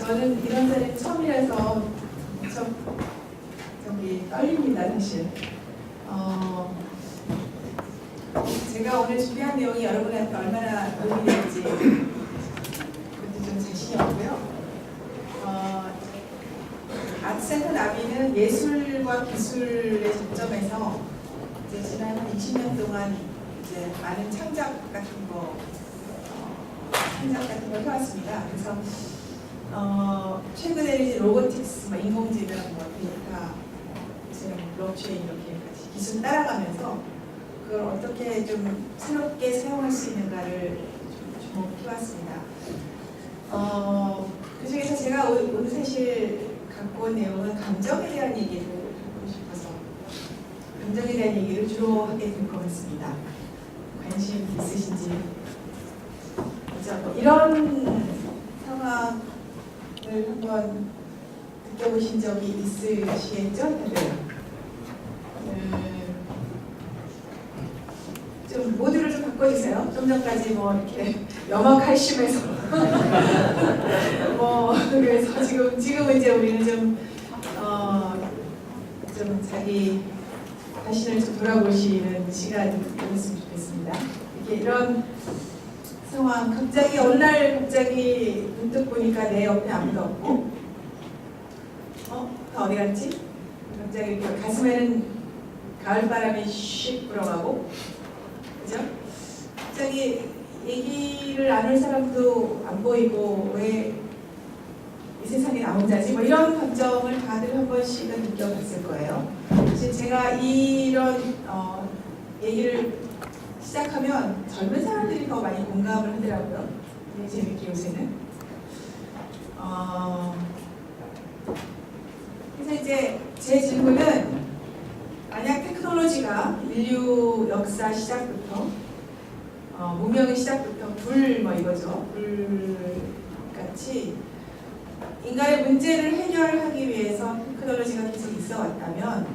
저는 이런 자리는 처음이라서 좀 떨립니다, 사실. 제가 오늘 준비한 내용이 여러분한테 얼마나 도움이 될지 그것도 좀 자신이 없고요. 아트센터 나비는 예술과 기술의 접점에서 이제 지난 한 20년 동안 이제 많은 창작 같은 거 해왔습니다. 그래서 최근에 이제 로보틱스, 인공지능, 데이터, 블록체인 이렇게 같이 기술 따라가면서 그걸 어떻게 좀 새롭게 사용할 수 있는가를 좀 주목해왔습니다. 그 중에서 제가 오늘 사실 갖고 온 내용은 감정에 대한 얘기를 하고 싶어서 감정에 대한 얘기를 주로 하게 될 것 같습니다. 관심 있으신지. 이런 상황을 한번 느껴보신 적이 있으시겠죠? 좀 모드를 좀 바꿔주세요. 좀 전까지 이렇게 염화칼슘에서 그래서 지금은 이제 우리는 좀 자기 자신을 좀 돌아보시는 시간이 있으면 좋겠습니다. 이런 상황, 어느 날 갑자기 문득 보니까 내 옆에 아무도 없고, 다 어디 갔지? 갑자기 가슴에는 가을바람이 씩 불어가고, 그죠? 갑자기 얘기를 나눌 사람도 안 보이고, 왜 이 세상에 나 혼자지? 이런 감정을 다들 한 번씩은 느껴봤을 거예요. 사실 제가 이런 얘기를 시작하면 젊은 사람들이 더 많이 공감을 하더라고요. 되게 재밌게 요새는. 그래서 이제 제 질문은 만약 테크놀로지가 인류 역사 시작부터 문명의 시작부터 이거죠. 불같이 인간의 문제를 해결하기 위해서 테크놀로지가 계속 있어 왔다면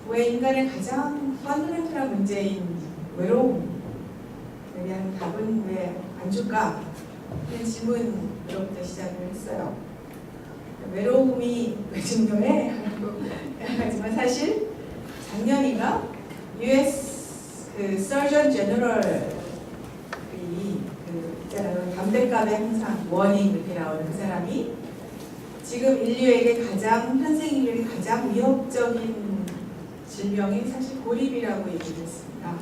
왜 인간의 가장 펀더멘털한 문제인 외로움에 대한 답은 왜 안 줄까? 이런 질문으로부터 시작을 했어요. 외로움이 왜 정도해? 하지만 사실 작년인가 US 서전 제너럴이 있잖아요. 담배값에 항상 워닝 이렇게 나오는 그 사람이 지금 현 인류에게 가장 위협적인 질병이 사실 고립이라고 얘기를 했습니다.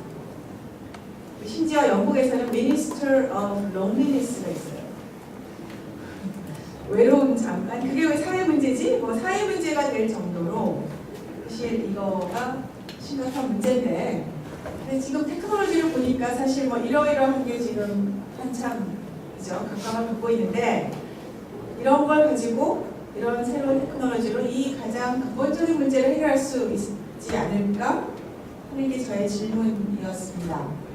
심지어 영국에서는 Minister of Loneliness가 있어요. 외로움 장관. 그게 왜 사회 문제지? 사회 문제가 될 정도로 사실 이거가 심각한 문제인데, 근데 지금 테크놀로지를 보니까 사실 이러이러한 게 지금 한참 각광을 받고 있는데, 이런 걸 가지고 이런 새로운 테크놀로지로 이 가장 근본적인 문제를 해결할 수 있지 않을까 하는 게 저의 질문이었습니다.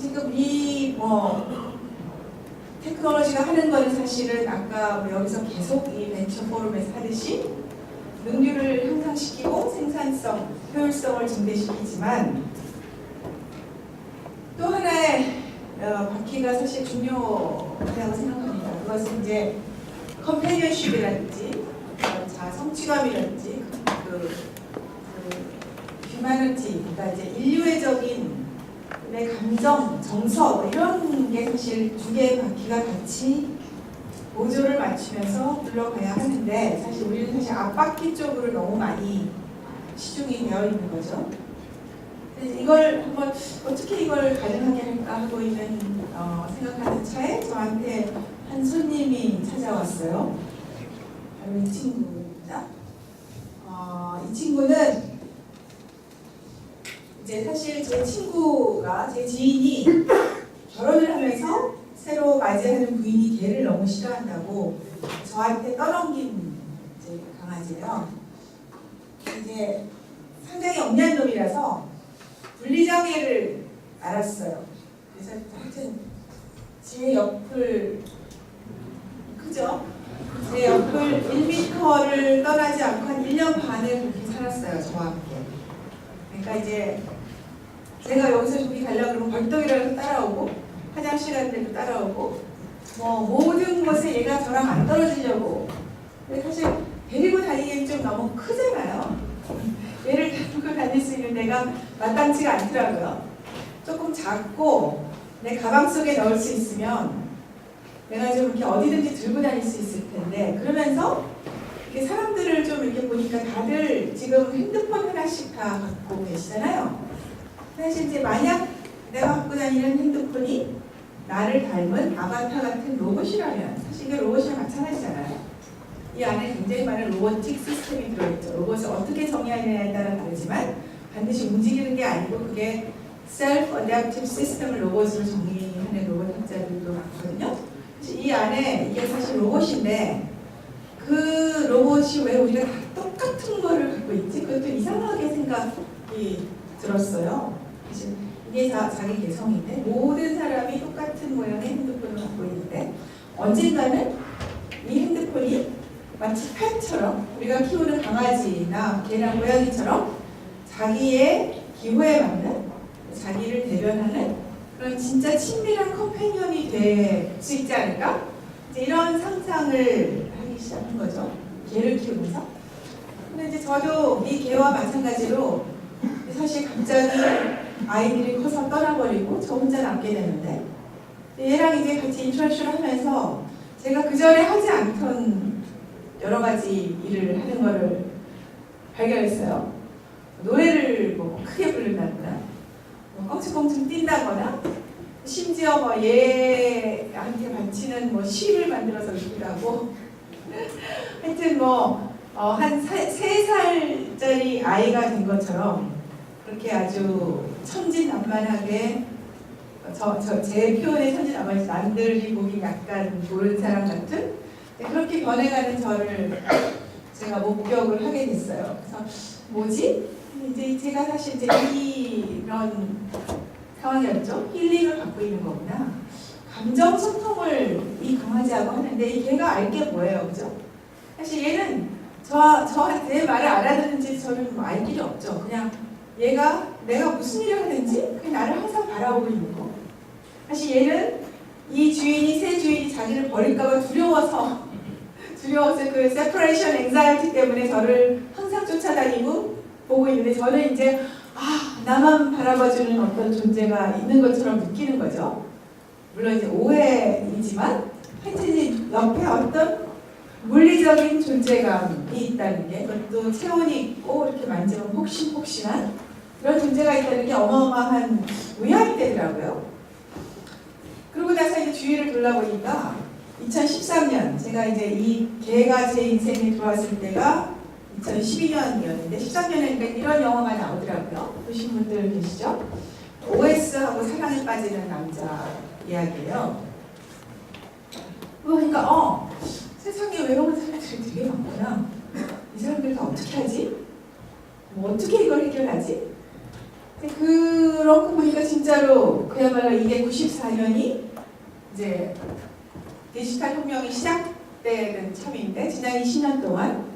지금 이 테크놀로지가 하는 거는 사실은 아까 여기서 계속 이 벤처 포럼에서 하듯이 능률을 향상시키고 생산성, 효율성을 증대시키지만 또 하나의 바퀴가 사실 중요하다고 생각합니다. 그것은 이제 컴패니언십이라든지 성취감이라든지 휴머니티, 그러니까 이제 인류애적인 내 감정, 정서 이런 게 사실 두 개의 바퀴가 같이 보조를 맞추면서 굴러가야 하는데, 사실 우리는 사실 앞바퀴 쪽으로 너무 많이 치중이 되어 있는 거죠. 그래서 이걸 한번 어떻게 이걸 가능하게 할까 하고 있는 생각하는 차에 저한테 한 손님이 찾아왔어요. 바로 이 친구입니다. 이 친구는 이제 사실 제 지인이 결혼을 하면서 새로 맞이하는 부인이 개를 너무 싫어한다고 저한테 떠넘긴 강아지예요. 이제 상당히 영리한 놈이라서 분리장애를 알았어요. 그래서 하여튼 제 옆을 크죠? 제 옆을 1m를 떠나지 않고 한 1년 반을 그렇게 살았어요. 저와 함께. 그러니까 이제 제가 여기서 저기 가려고 그러면 벌떡이라도 따라오고, 화장실 가는 데도 따라오고, 뭐 모든 것에 얘가 저랑 안 떨어지려고. 근데 사실 데리고 다니기엔 좀 너무 크잖아요. 얘를 데리고 다닐 수 있는 데가 마땅치가 않더라고요. 조금 작고 내 가방 속에 넣을 수 있으면 내가 좀 이렇게 어디든지 들고 다닐 수 있을 텐데, 그러면서 이렇게 사람들을 좀 이렇게 보니까 다들 지금 핸드폰 하나씩 다 갖고 계시잖아요. 사실 이제 만약 내가 갖고 다니는 핸드폰이 나를 닮은 아바타 같은 로봇이라면, 사실 이게 로봇이랑 마찬가지잖아요. 이 안에 굉장히 많은 로보틱 시스템이 들어있죠. 로봇을 어떻게 정의하느냐에 따라 다르지만 반드시 움직이는 게 아니고, 그게 Self-Adaptive System을 로봇으로 정의하는 로봇 학자들도 많거든요. 이 안에 이게 사실 로봇인데, 그 로봇이 왜 우리가 다 똑같은 거를 갖고 있지? 그것도 이상하게 생각이 들었어요. 이게 자기 개성인데, 모든 사람이 똑같은 모양의 핸드폰을 갖고 있는데, 언젠가는 이 핸드폰이 마치 펫처럼, 우리가 키우는 강아지나 개나 고양이처럼 자기의 기호에 맞는, 자기를 대변하는 그런 진짜 친밀한 컴패니언이 될 수 있지 않을까? 이제 이런 상상을 하기 시작한 거죠. 개를 키우면서. 근데 이제 저도 이 개와 마찬가지로 사실 갑자기 아이들이 커서 떠나버리고 저 혼자 남게 되는데, 얘랑 이제 같이 인터랙션을 하면서 제가 그전에 하지 않던 여러 가지 일을 하는 거를 발견했어요. 노래를 뭐 크게 부른다거나, 뭐 껑충껑충 뛴다거나, 심지어 뭐 얘한테 바치는 뭐 시를 만들어서 읽기도 하고, 하여튼 뭐 한 3살짜리 아이가 된 것처럼 그렇게 아주 천진난만하게, 제 표현의 천진난만해서 남들이 보기 약간 모르는 사람 같은 그렇게 변해가는 저를 제가 목격을 하게 됐어요. 그래서 뭐지? 이제 제가 사실 이제 이런 상황이었죠. 힐링을 갖고 있는 거구나. 감정 소통을 이 강아지하고 하는데, 이 걔가 알 게 뭐예요, 그죠? 사실 얘는 저한테 내 말을 알아듣는지 저는 뭐 알 길이 없죠. 그냥 얘가 내가 무슨 일을 하든지 그냥 나를 항상 바라보고 있는 거. 사실 얘는 이 주인이, 새 주인이 자기를 버릴까봐 두려워서 그 separation anxiety 때문에 저를 항상 쫓아다니고 보고 있는데, 저는 이제 나만 바라봐주는 어떤 존재가 있는 것처럼 느끼는 거죠. 물론 이제 오해이지만 하여튼 옆에 어떤 물리적인 존재감이 있다는 게, 그것도 체온이 있고 이렇게 만지면 폭신폭신한 그런 존재가 있다는 게 어마어마한 위안이 되더라고요. 그러고 나서 이제 주위를 돌아보니까 2013년, 제가 이제 이 개가 제 인생에 들어왔을 때가 2012년이었는데 13년에 이런 영화가 나오더라고요. 보신 분들 계시죠? OS하고 사랑에 빠지는 남자 이야기예요. 그러니까 세상에 외로운 사람들이 되게 많구나. 이 사람들 다 어떻게 하지? 뭐 어떻게 이걸 해결하지? 그렇고 보니까 진짜로 그야말로 이게 94년이 이제 디지털 혁명이 시작되는 참인데, 지난 20년 동안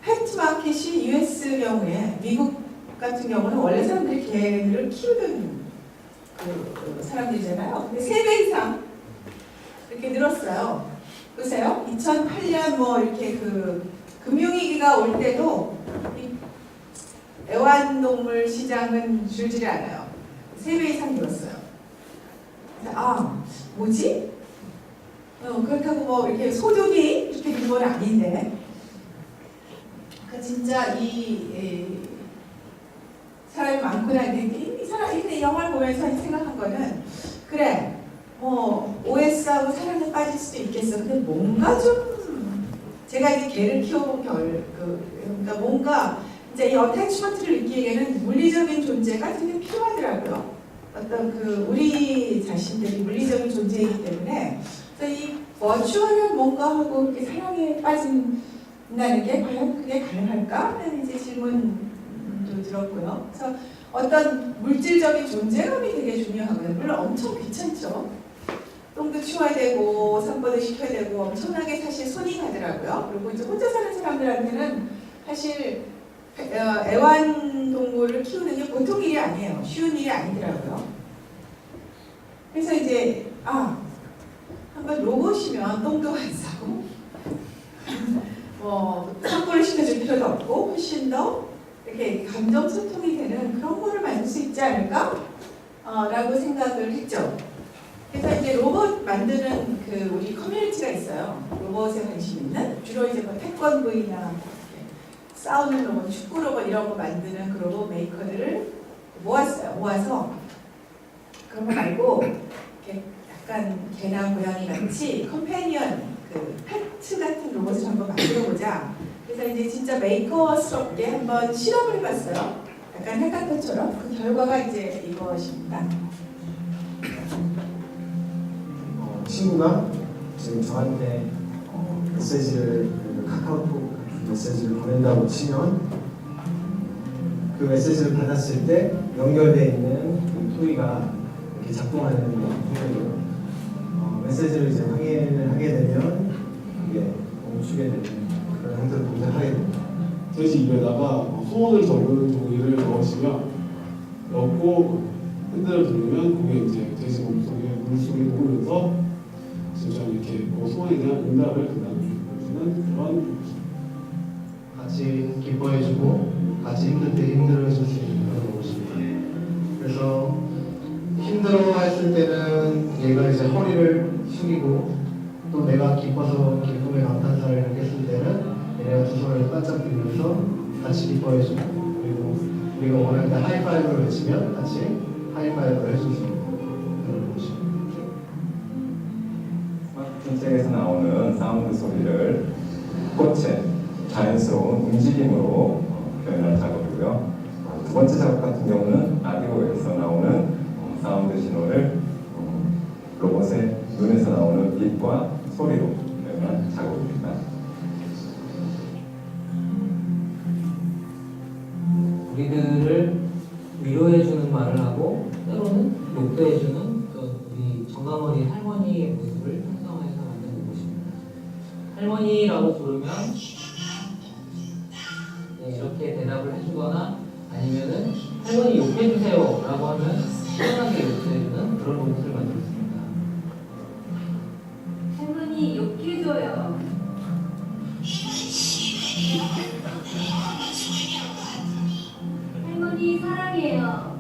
펫 마켓이 US 경우에, 미국 같은 경우는 원래 사람들이 개를 키우는 그 사람들이잖아요. 근데 3배 이상 이렇게 늘었어요. 보세요. 2008년 뭐 이렇게 그 금융위기가 올 때도 이 애완동물 시장은 줄지 않아요. 3배 이상 늘었어요. 뭐지? 그렇다고 뭐 이렇게 소득이 이렇게 는 건 아닌데, 진짜 이 사람이 많구나. 이 사람이 영화를 보면서 생각한 거는, 그래, OS하고 사랑에 빠질 수도 있겠어. 근데 뭔가 좀, 제가 이제 개를 키워본 그러니까 뭔가 이제 이 어태치먼트를 느끼기에는 물리적인 존재가 되게 필요하더라고요. 어떤 우리 자신들이 물리적인 존재이기 때문에, 그래서 이 버추얼한 뭔가 하고 이렇게 사랑에 빠진다는 게 과연 그게 가능할까 하는 이제 질문도 들었고요. 그래서 어떤 물질적인 존재감이 되게 중요하거든요. 물론 엄청 귀찮죠. 똥도 치워야 되고 산보도 시켜야 되고 엄청나게 사실 손이 가더라고요. 그리고 이제 혼자 사는 사람들한테는 사실 애완동물을 키우는 게 보통 일이 아니에요. 쉬운 일이 아니더라고요. 그래서 이제 한번 로봇이면 똥도 안 싸고 뭐 선물을 시켜줄 필요도 없고 훨씬 더 이렇게 감정 소통이 되는 그런 거를 만들 수 있지 않을까? 라고 생각을 했죠. 그래서 이제 로봇 만드는 그 우리 커뮤니티가 있어요. 로봇에 관심 있는 주로 이제 뭐 태권브이나 싸우는 로봇, 축구 로봇 이런 거 만드는 그 로봇 메이커들을 모았어요. 모아서 그런 거 말고 이렇게 약간 개나 고양이 같이 컴패니언 그 펫 같은 로봇을 한번 만들어 보자. 그래서 이제 진짜 메이커스럽게 한번 실험을 해봤어요. 약간 해카톤처럼. 그 결과가 이제 이것입니다. 친구가 지금 저한테 메시지를 카카오톡 같은 메시지를 보낸다고 치면 그 메시지를 받았을 때 연결되어 있는 그 토이가 이렇게 작동하는 형태로 메시지를 이제 확인을 하게 되면 이게 멈추게 되는 그런 형태로 동작하게 됩니다. 돼지 입에다가 소원을 적는 종이를 넣으시면 넣고 핸들을 누르면 그게 이제 돼지 몸속에 물속에 녹으면서 진짜 이렇게 소원에 대한 응답을 보여주는 그런 같이 기뻐해주고 같이 힘들 때 힘들어해줄 수 있는 그런 모습입니다. 그래서 힘들어했을 때는 얘가 이제 허리를 숙이고 또 내가 기뻐서 기쁨의 감탄사를 했을 때는 얘네가 두 손을 바짝 들면서 같이 기뻐해주고 그리고 우리가 원할 때 하이파이브를 외치면 같이 하이파이브를 해줄 수 있는 그런 모습입니다. 스마트폰책에서 나오는 사운드 소리를 꽃의 자연스러운 움직임으로 표현한 작업이고요. 두 번째 작업 같은 경우는 라디오에서 나오는 사운드 신호를 로봇의 눈에서 나오는 빛과 소리로 표현한 작업입니다. 우리들을 위로해주는 말을 하고 때로는 욕도해주는 우리 정강원이 할머니의 모습을 형성해서 만든 곳입니다. 할머니라고 부르면 이렇게 대답을 해주거나 아니면은 할머니 욕해주세요 라고 하면 시원하게 욕해주는 그런 로봇을 만들었습니다. 할머니 욕해줘요. 할머니 사랑해요.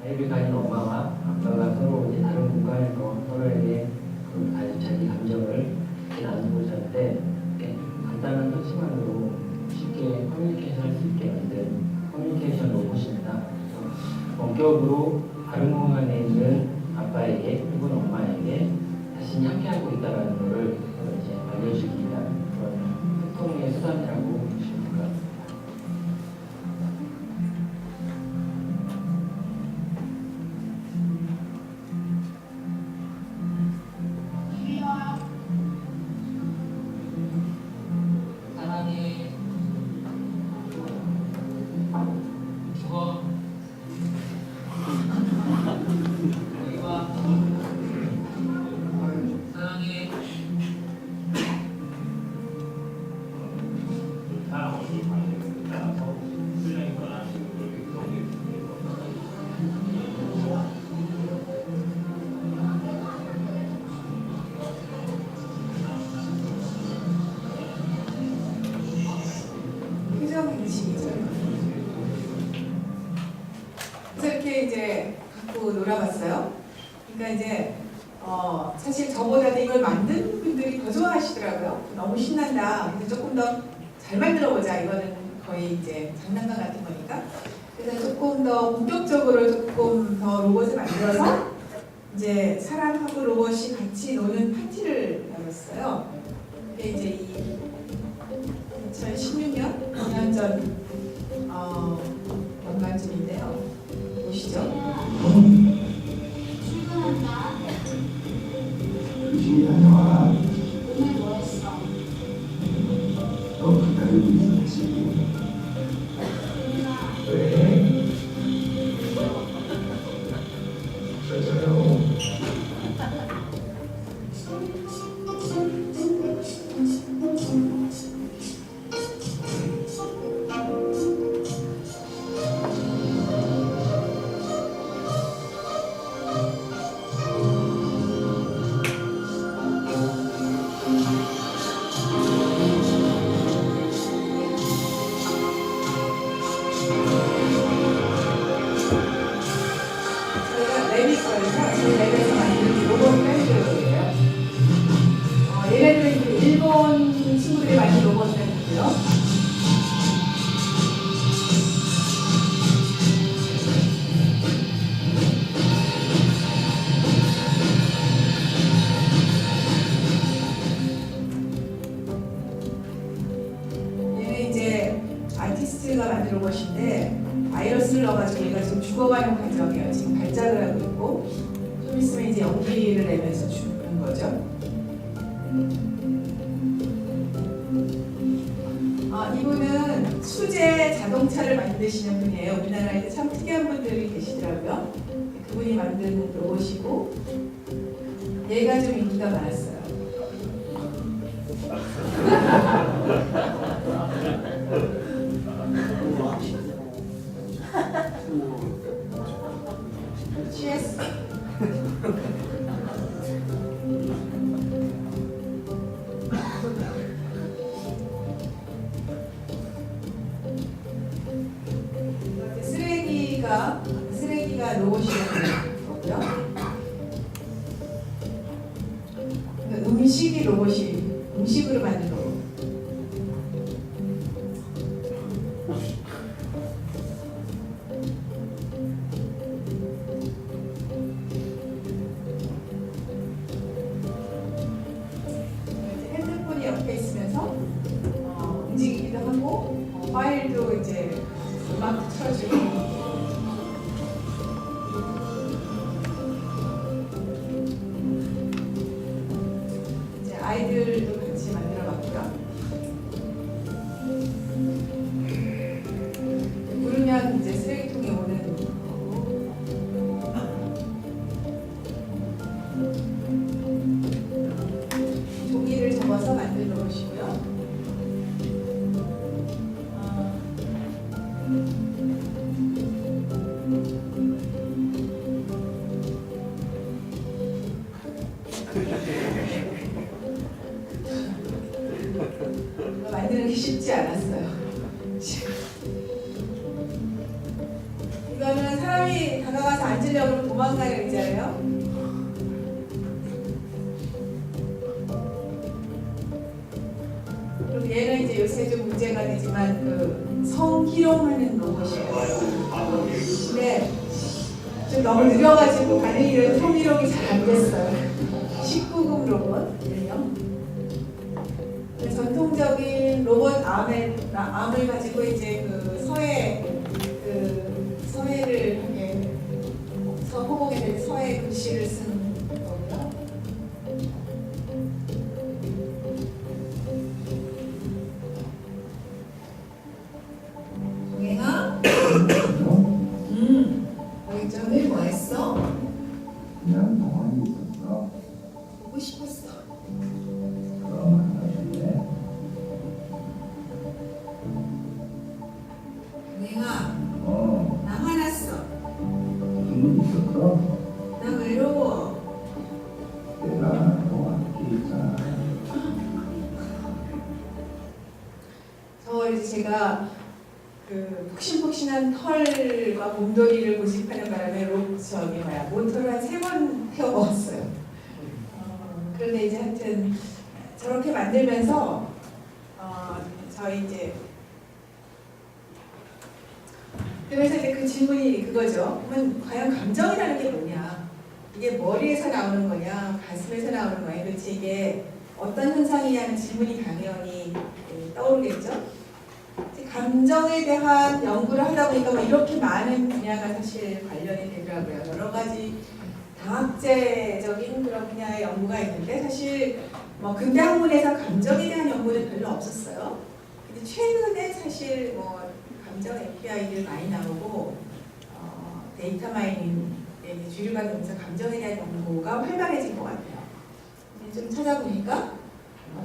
아이를 가진 엄마와 아빠가 서로 이제 다른 공간에서 서로에게 자기 감정을 이렇게 나누고자 할 때 간단한 터치만으로 쉽게 커뮤니케이션 할 수 있게 만든 커뮤니케이션 로봇입니다. 그래서 원격으로 다른 공간에 있는 아빠에게 혹은 엄마에게 자신이 함께하고 있다는 것을 이제 알려주기 위한 그런 소통의 수단이라고 보시면 될 것 같습니다. 사랑해. 죽어. 여기 와. 사랑해. 표정 방식이죠. 그래서 이렇게 이제 갖고 놀아봤어요. 그러니까 이제 사실 저보다도 이걸 만든 분들이 더 좋아하시더라고요. 너무 신난다. 근데 조금 더 잘 만들어보자. 이거는 거의 이제 장난감 같은 거니까. 그래서 조금 더 본격적으로 조금 더 로봇을 만들어서 이제 사람하고 로봇이 같이 노는 파티를 열었어요. 그게 이제 이 2016년 5년 전 연말쯤인데요. 보시죠. 출근한다. 조심히 다녀와. 오늘 뭐 했어? 너 기다리고 있었지. 왜? 저요. 익어가는 과정이에요. 지금 발작을 하고 있고 좀 있으면 이제 연기를 내면서 죽는 거죠. 이분은 수제 자동차를 만드시는 분이에요. 우리나라에 참 특이한 분들이 계시더라고요. 그분이 만든 로봇이고 얘가 좀 인기가 많았어요. 취했어. 쓰레기가 로봇이라는 거고요. 그러니까 음식이 로봇이 음식으로 만든 로봇. 핸드폰이 옆에 있으면서 움직이기도 하고 파일도 이제 음악도 틀어주고. 아이들도 같이 만들어봤고요. 부르면 이제 쓰레기통에 오는 거고. 종이를 접어서 만든 로봇이고요. 만드는 게 쉽지 않았어요. 이거는 사람이 다가가서 앉으려고 도망가는 의자예요. 그리고 얘는 이제 요새 좀 문제가 되지만 그 성희롱하는 로봇이에요. 근데 좀 너무 느려가지고 반응이 성희롱이 잘 안 됐어요. 19금 로봇 일명. 전통적인 로봇 암을 가지고 이제 그 서해를 하게 호복에 될 서해 글씨를 쓰는 거고요. 동행아, 여기 전에 뭐 했어? 그냥 멍하니 있었어. 보고 싶었어. 그럼 만나줄래? 동행아, 나 화났어. 무슨 일 있었어? 나 외로워. 내가 너 앞에 있잖아. 이제 제가 그 푹신푹신한 털과 곰돌이를 고집하는 바람에 모터를 한 3번 태워 먹었어요. 그런데 이제 하여튼 저렇게 만들면서 저희 이제 그래서 이제 그 질문이 그거죠. 그러면 과연 감정이라는 게 뭐냐? 이게 머리에서 나오는 거냐, 가슴에서 나오는 거냐? 도대체 이게 어떤 현상이냐는 질문이 당연히 떠오르겠죠. 감정에 대한 연구를 하다 보니까 뭐 이렇게 많은 분야가 사실 관련이 되더라고요. 여러 가지 다학제적인 그런 분야의 연구가 있는데 사실 뭐 근대 학문에서 감정에 대한 연구는 별로 없었어요. 근데 최근에 사실 뭐 감정 API들 많이 나오고 데이터 마이닝에 주류가 되면서 감정에 대한 연구가 활발해진 것 같아요. 좀 찾아보니까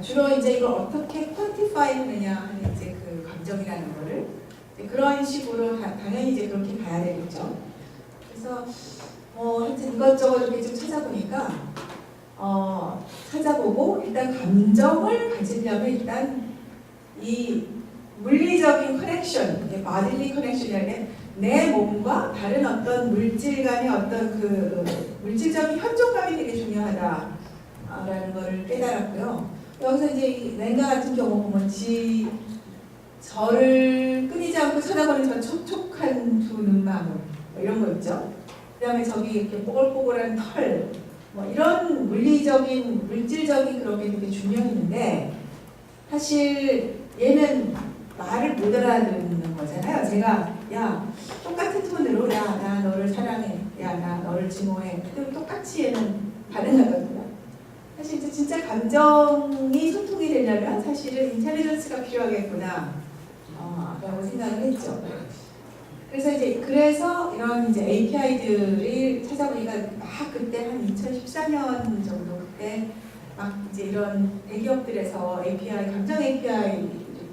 주로 이제 이걸 어떻게 퀀티파이 하느냐 하는 이제 그 감정이라는 거를 그런 식으로 당연히 이제 그렇게 가야 되겠죠. 그래서 하여튼 이것저것 이렇게 좀 찾아보니까 찾아보고 일단 감정을 가지려면 일단 이 물리적인 커넥션, 바딜리 커넥션이라는 내 몸과 다른 어떤 물질 간의 어떤 그 물질적인 협조감이 되게 중요하다라는 것을 깨달았고요. 여기서 이제 이 랭가 같은 경우 보면 저를 끊이지 않고 쳐다보는 저 촉촉한 두 눈망울 이런 거 있죠. 그 다음에 저기 이렇게 뽀글뽀글한 털 이런 물질적인 그런 게 되게 중요했는데 사실 얘는 말을 못 알아듣는 거잖아요. 제가 야 똑같은 톤으로 야, 나 너를 사랑해. 야, 나 너를 증오해. 그럼 똑같이 얘는 반응하거든요. 사실 이제 진짜 감정이 소통이 되려면 사실은 인텔리전스가 필요하겠구나. 라고 생각을 했죠. 그래서 이런 이제 API들을 찾아보니까 막 그때 한 2014년 정도 그때 막 이제 이런 대기업들에서 API, 감정 API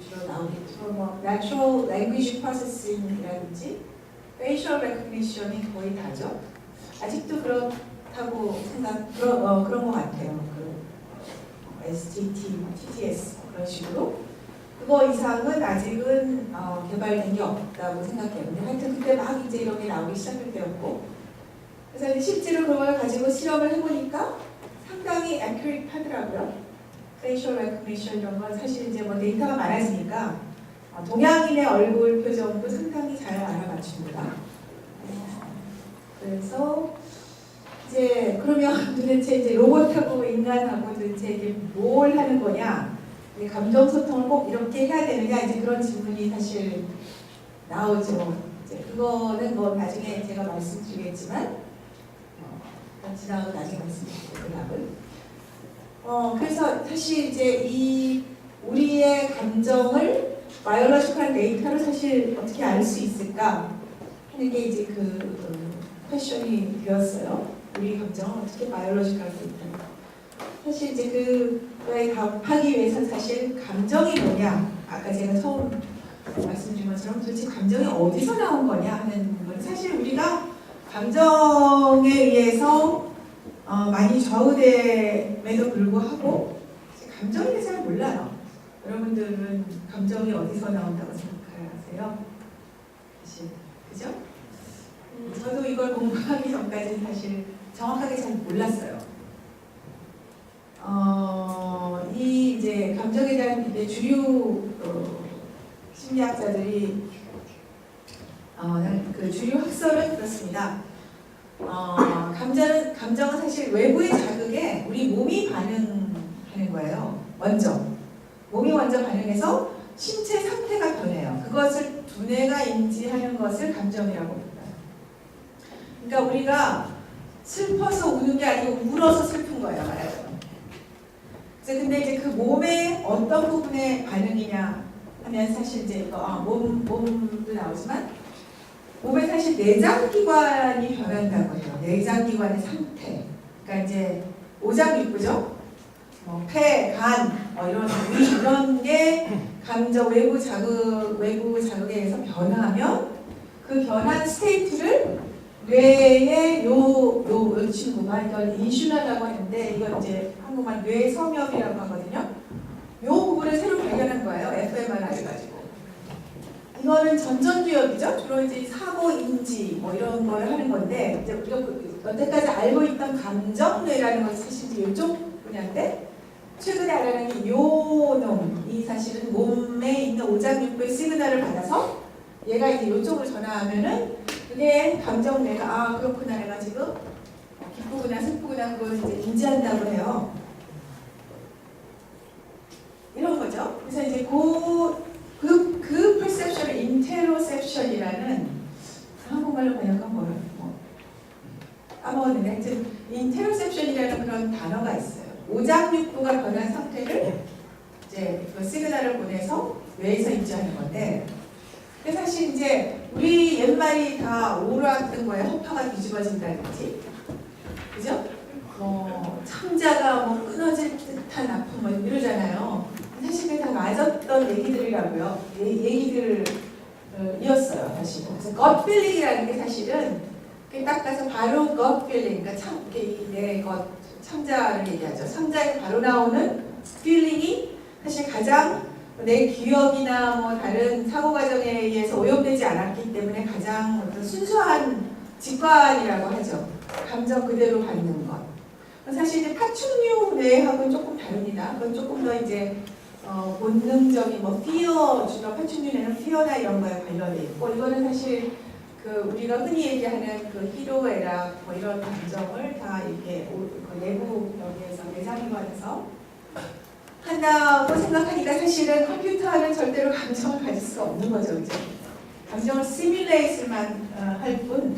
주로 나오겠죠. 뭐 Natural Language Processing이라든지 Facial Recognition이 거의 다죠. 아직도 그렇다고 그런 것 같아요. 그 STT, TTS 그런 식으로. 그거 이상은 아직은 개발된 게 없다고 생각해요. 근데 하여튼 그때 막 이제 이런 게 나오기 시작할 때였고, 그래서 이제 실제로 그걸 가지고 실험을 해보니까 상당히 accurate 하더라고요. facial recognition 이런 건 사실 이제 뭐 데이터가 많아지니까 동양인의 얼굴 표정도 상당히 잘 알아맞춥니다. 그래서 이제 그러면 도대체 이제 로봇하고 인간하고 도대체 이게 뭘 하는 거냐? 감정 소통을 꼭 이렇게 해야 되느냐, 이제 그런 질문이 사실 나오죠. 이제 그거는 뭐 나중에 제가 말씀드리겠지만 지나고 나중에 말씀드릴게요. 그 답은. 그래서 사실 이제 이 우리의 감정을 바이올로지컬 데이터로 사실 어떻게 알 수 있을까 하는 게 이제 그 퀘션이 되었어요. 우리 감정을 어떻게 바이올로지컬 데이터로. 사실 이제 그거에 답하기 위해서는 사실 감정이 뭐냐, 아까 제가 처음 말씀드린 것처럼 도대체 감정이 어디서 나온 거냐 하는 건 사실 우리가 감정에 의해서 많이 좌우됨에도 불구하고 감정에 대해서 잘 몰라요. 여러분들은 감정이 어디서 나온다고 생각하세요? 사실 그죠? 저도 이걸 공부하기 전까지는 사실 정확하게 잘 몰랐어요. 이 이제 감정에 대한 이제 주류 심리학자들이 그 주류 학설은 그렇습니다. 감정은 사실 외부의 자극에 우리 몸이 반응하는 거예요. 몸이 먼저 반응해서 신체 상태가 변해요. 그것을 두뇌가 인지하는 것을 감정이라고 합니다. 그러니까 우리가 슬퍼서 우는 게 아니고 울어서 슬픈 거예요, 말하자면. 근데 이제 그 몸의 어떤 부분의 반응이냐 하면 사실 이제 몸도 나오지만 몸에 사실 내장기관이 변한다고 해요. 내장기관의 상태. 그러니까 이제 오장육부죠. 폐, 간, 이런 게 감정 외부 자극에 의해서 변하면 그 변한 스테이트를 뇌의 요 친구가 이걸 인슈라라고 하는데 이거 이제 한국말 뇌 섬엽이라고 하거든요. 요 부분을 새로 발견한 거예요. fMRI 가지고. 이거는 전전두엽이죠. 주로 이제 사고 인지 이런 걸 하는 건데 이제 우리가 여태까지 알고 있던 감정뇌라는 것이 사실 이제 이쪽 분야인데 최근에 알아낸 게 요놈이 사실은 몸에 있는 오장육부의 시그널을 받아서 얘가 이제 이쪽으로 전화하면은 그게 감정뇌가 그렇구나, 내가 지금 기쁘구나 슬프구나 그걸 이제 인지한다고 해요. 이런 거죠. 그래서 이제 그 perception을 interoception이라는 한국말로 번역한 뭐예요? 까먹었는데 하여튼 interoception이라는 그런 단어가 있어요. 오장육부가 변한 상태를 이제 그 시그널을 보내서 뇌에서 인지하는 건데, 근데 사실 이제 우리 옛말이 다 오락된 거예요. 허파가 뒤집어진다든지, 그죠? 창자가 끊어질 듯한 아픔 이러잖아요. 사실 그게 다 맞았던 얘기들이라고요. 얘기들이었어요, 사실은. 그래서 gut feeling이라는 게 사실은 딱 가서 바로 gut feeling, 그러니까 내 창자를 얘기하죠. 창자에 바로 나오는 feeling이 사실 가장 내 기억이나 다른 사고 과정에 의해서 오염되지 않았기 때문에 가장 어떤 순수한 직관이라고 하죠. 감정 그대로 받는 것. 사실 이제 파충류 뇌하고는 조금 다릅니다. 그건 조금 더 이제 본능적인 fear, 주로 파충류 뇌는 fear나 이런 거에 관련돼 있고, 이거는 사실 그 우리가 흔히 얘기하는 그 희로애락 이런 감정을 다 이렇게 그 내부 여기에서 내장기관에서 한다고 생각하니까 사실은 컴퓨터는 절대로 감정을 가질 수가 없는 거죠, 그죠? 감정을 시뮬레이트만 할 뿐.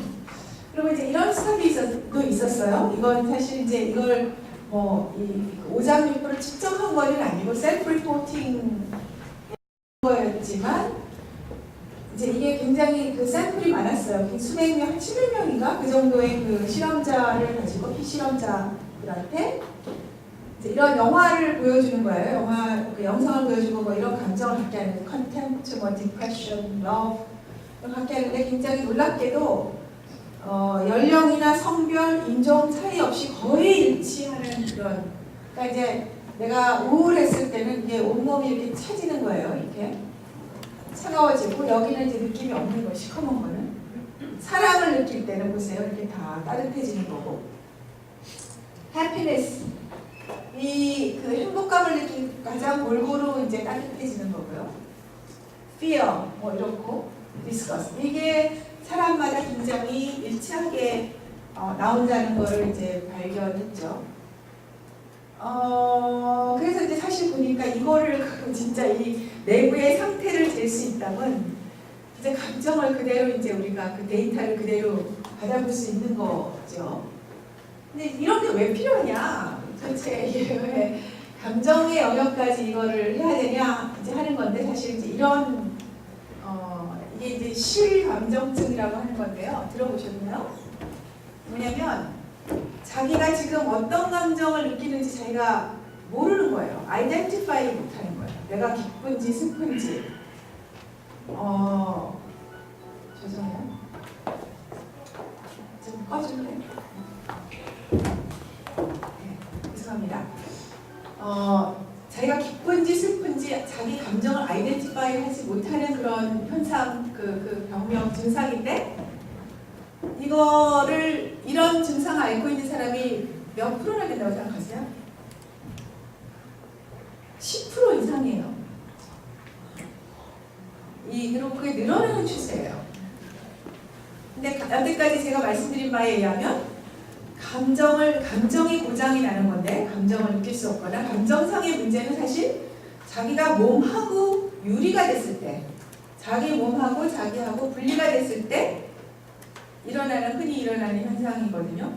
그리고 이제 이런 스터디도 있었어요. 이건 사실 이제 이걸 뭐이 오장육부를 측정한 거는 아니고 셀프 리포팅 거였지만 이제 이게 굉장히 그 샘플이 많았어요. 수백 명, 한 700명인가 그 정도의 그 실험자를 가지고 피실험자들한테 이제 이런 영화를 보여주는 거예요. 영화 그 영상을 보여주고 뭐 이런 감정을 갖게 하는 컨템프트, 뭐 디프레션, 러브 이런 갖게 하는데 굉장히 놀랍게도 연령이나 성별, 인종 차이 없이 거의 일치하는 그런. 그러니까 이제 내가 우울했을 때는 이게 온몸이 이렇게 차지는 거예요. 이렇게 차가워지고 여기는 이제 느낌이 없는 거, 시커먼 거는. 사랑을 느낄 때는 보세요. 이렇게 다 따뜻해지는 거고. happiness 이 그 행복감을 느끼는 가장 골고루 이제 따뜻해지는 거고요. fear 뭐 이렇고 disgust 이게 사람마다 굉장히 일치하게 나온다는 거를 이제 발견했죠. 그래서 이제 사실 보니까 이거를 진짜 이 내부의 상태를 잴 수 있다면 이제 감정을 그대로 이제 우리가 그 데이터를 그대로 받아볼 수 있는 거죠. 근데 이런 게 왜 필요하냐? 도대체 이게 왜 감정의 영역까지 이거를 해야 되냐? 이제 하는 건데 사실 이제 이런 이게 이제 실감정증이라고 하는 건데요. 들어보셨나요? 뭐냐면 자기가 지금 어떤 감정을 느끼는지 자기가 모르는 거예요. 아이덴티파이 못하는 거예요. 내가 기쁜지 슬픈지. 죄송해요. 좀 꺼줄래? 네, 죄송합니다. 자기가 기쁜지 슬픈지 자기 감정을 아이덴티파이 하지 못하는 그런 현상, 그 병명 증상인데 이런 증상을 앓고 있는 사람이 몇 프로나 된다고 생각하세요? 10% 이상이에요. 그리고 그게 늘어나는 추세예요. 근데 여태까지 제가 말씀드린 바에 의하면 감정이 고장이 나는 건데 감정을 느낄 수 없거나 감정상의 문제는 사실 자기가 몸하고 유리가 됐을 때 자기 몸하고 자기하고 분리가 됐을 때 흔히 일어나는 현상이거든요.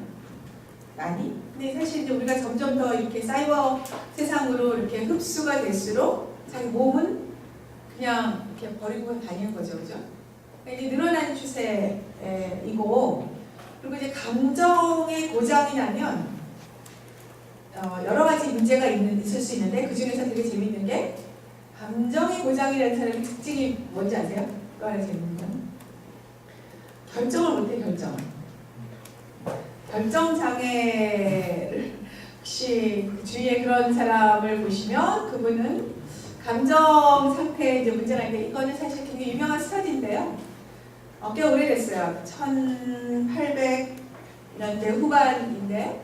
근데 사실 이제 우리가 점점 더 이렇게 사이버 세상으로 이렇게 흡수가 될수록 자기 몸은 그냥 이렇게 버리고 다니는 거죠, 그죠? 이제 늘어나는 추세이고, 그리고 이제 감정의 고장이 나면 여러 가지 문제가 있을 수 있는데 그 중에서 되게 재밌는 게 감정의 고장이 나는 사람의 특징이 뭔지 아세요? 또 하나 재밌는 건 결정을 못해. 결정장애를 혹시 주위에 그런 사람을 보시면 그분은 감정 상태에 이제 문제가 있는데 이거는 사실 굉장히 유명한 스터디인데요. 꽤 오래됐어요. 1800년대 후반인데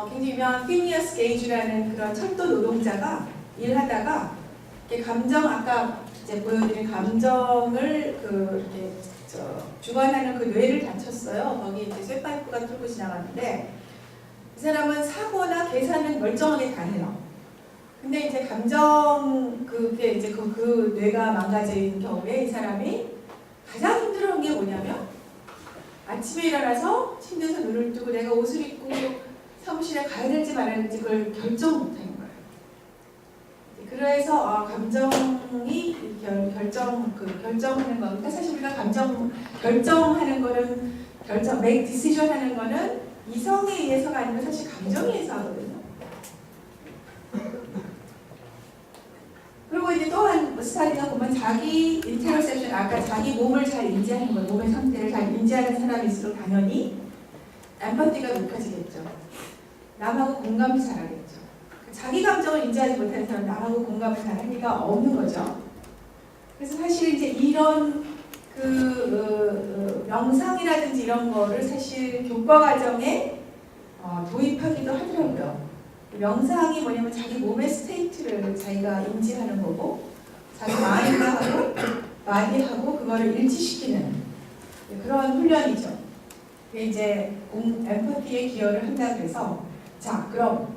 굉장히 유명한 피니어스 게이지라는 그런 철도 노동자가 일하다가 아까 이제 보여드린 감정을 이렇게 주관하는 그 뇌를 다쳤어요. 거기 이제 쇠파이프가 뚫고 지나갔는데 이 사람은 사고나 계산은 멀쩡하게 다 해요. 근데 이제 그게 이제 그 뇌가 망가진 경우에 이 사람이 가장 힘들어한 게 뭐냐면 아침에 일어나서 침대에서 눈을 뜨고 내가 옷을 입고 사무실에 가야 될지 말아야 될지 그걸 결정 못하는 거예요. 그래서 감정이 결정하는 거니까 사실 우리가 감정 결정하는 거는 make decision 하는 거는 이성에 의해서가 아니고 사실 감정에 의해서 하거든요. 그리고 이제 또 한 스타디가 보면 자기 인테로셉션, 아까 자기 몸을 잘 인지하는 거예요. 몸의 상태를 잘 인지하는 사람일수록 당연히 엠파티가 높아지겠죠. 남하고 공감도 잘하겠죠. 자기 감정을 인지하지 못하는 사람은 남하고 공감을 잘할 리가 없는 거죠. 그래서 사실 이제 이런 명상이라든지 이런 거를 사실 교과 과정에 도입하기도 하더라고요. 명상이 뭐냐면 자기 몸의 스테이트를 자기가 인지하는 거고 자기 마인드하고 그거를 일치시키는 그런 훈련이죠. 그게 이제 엠퍼티에 기여를 한다 그래서 자 그럼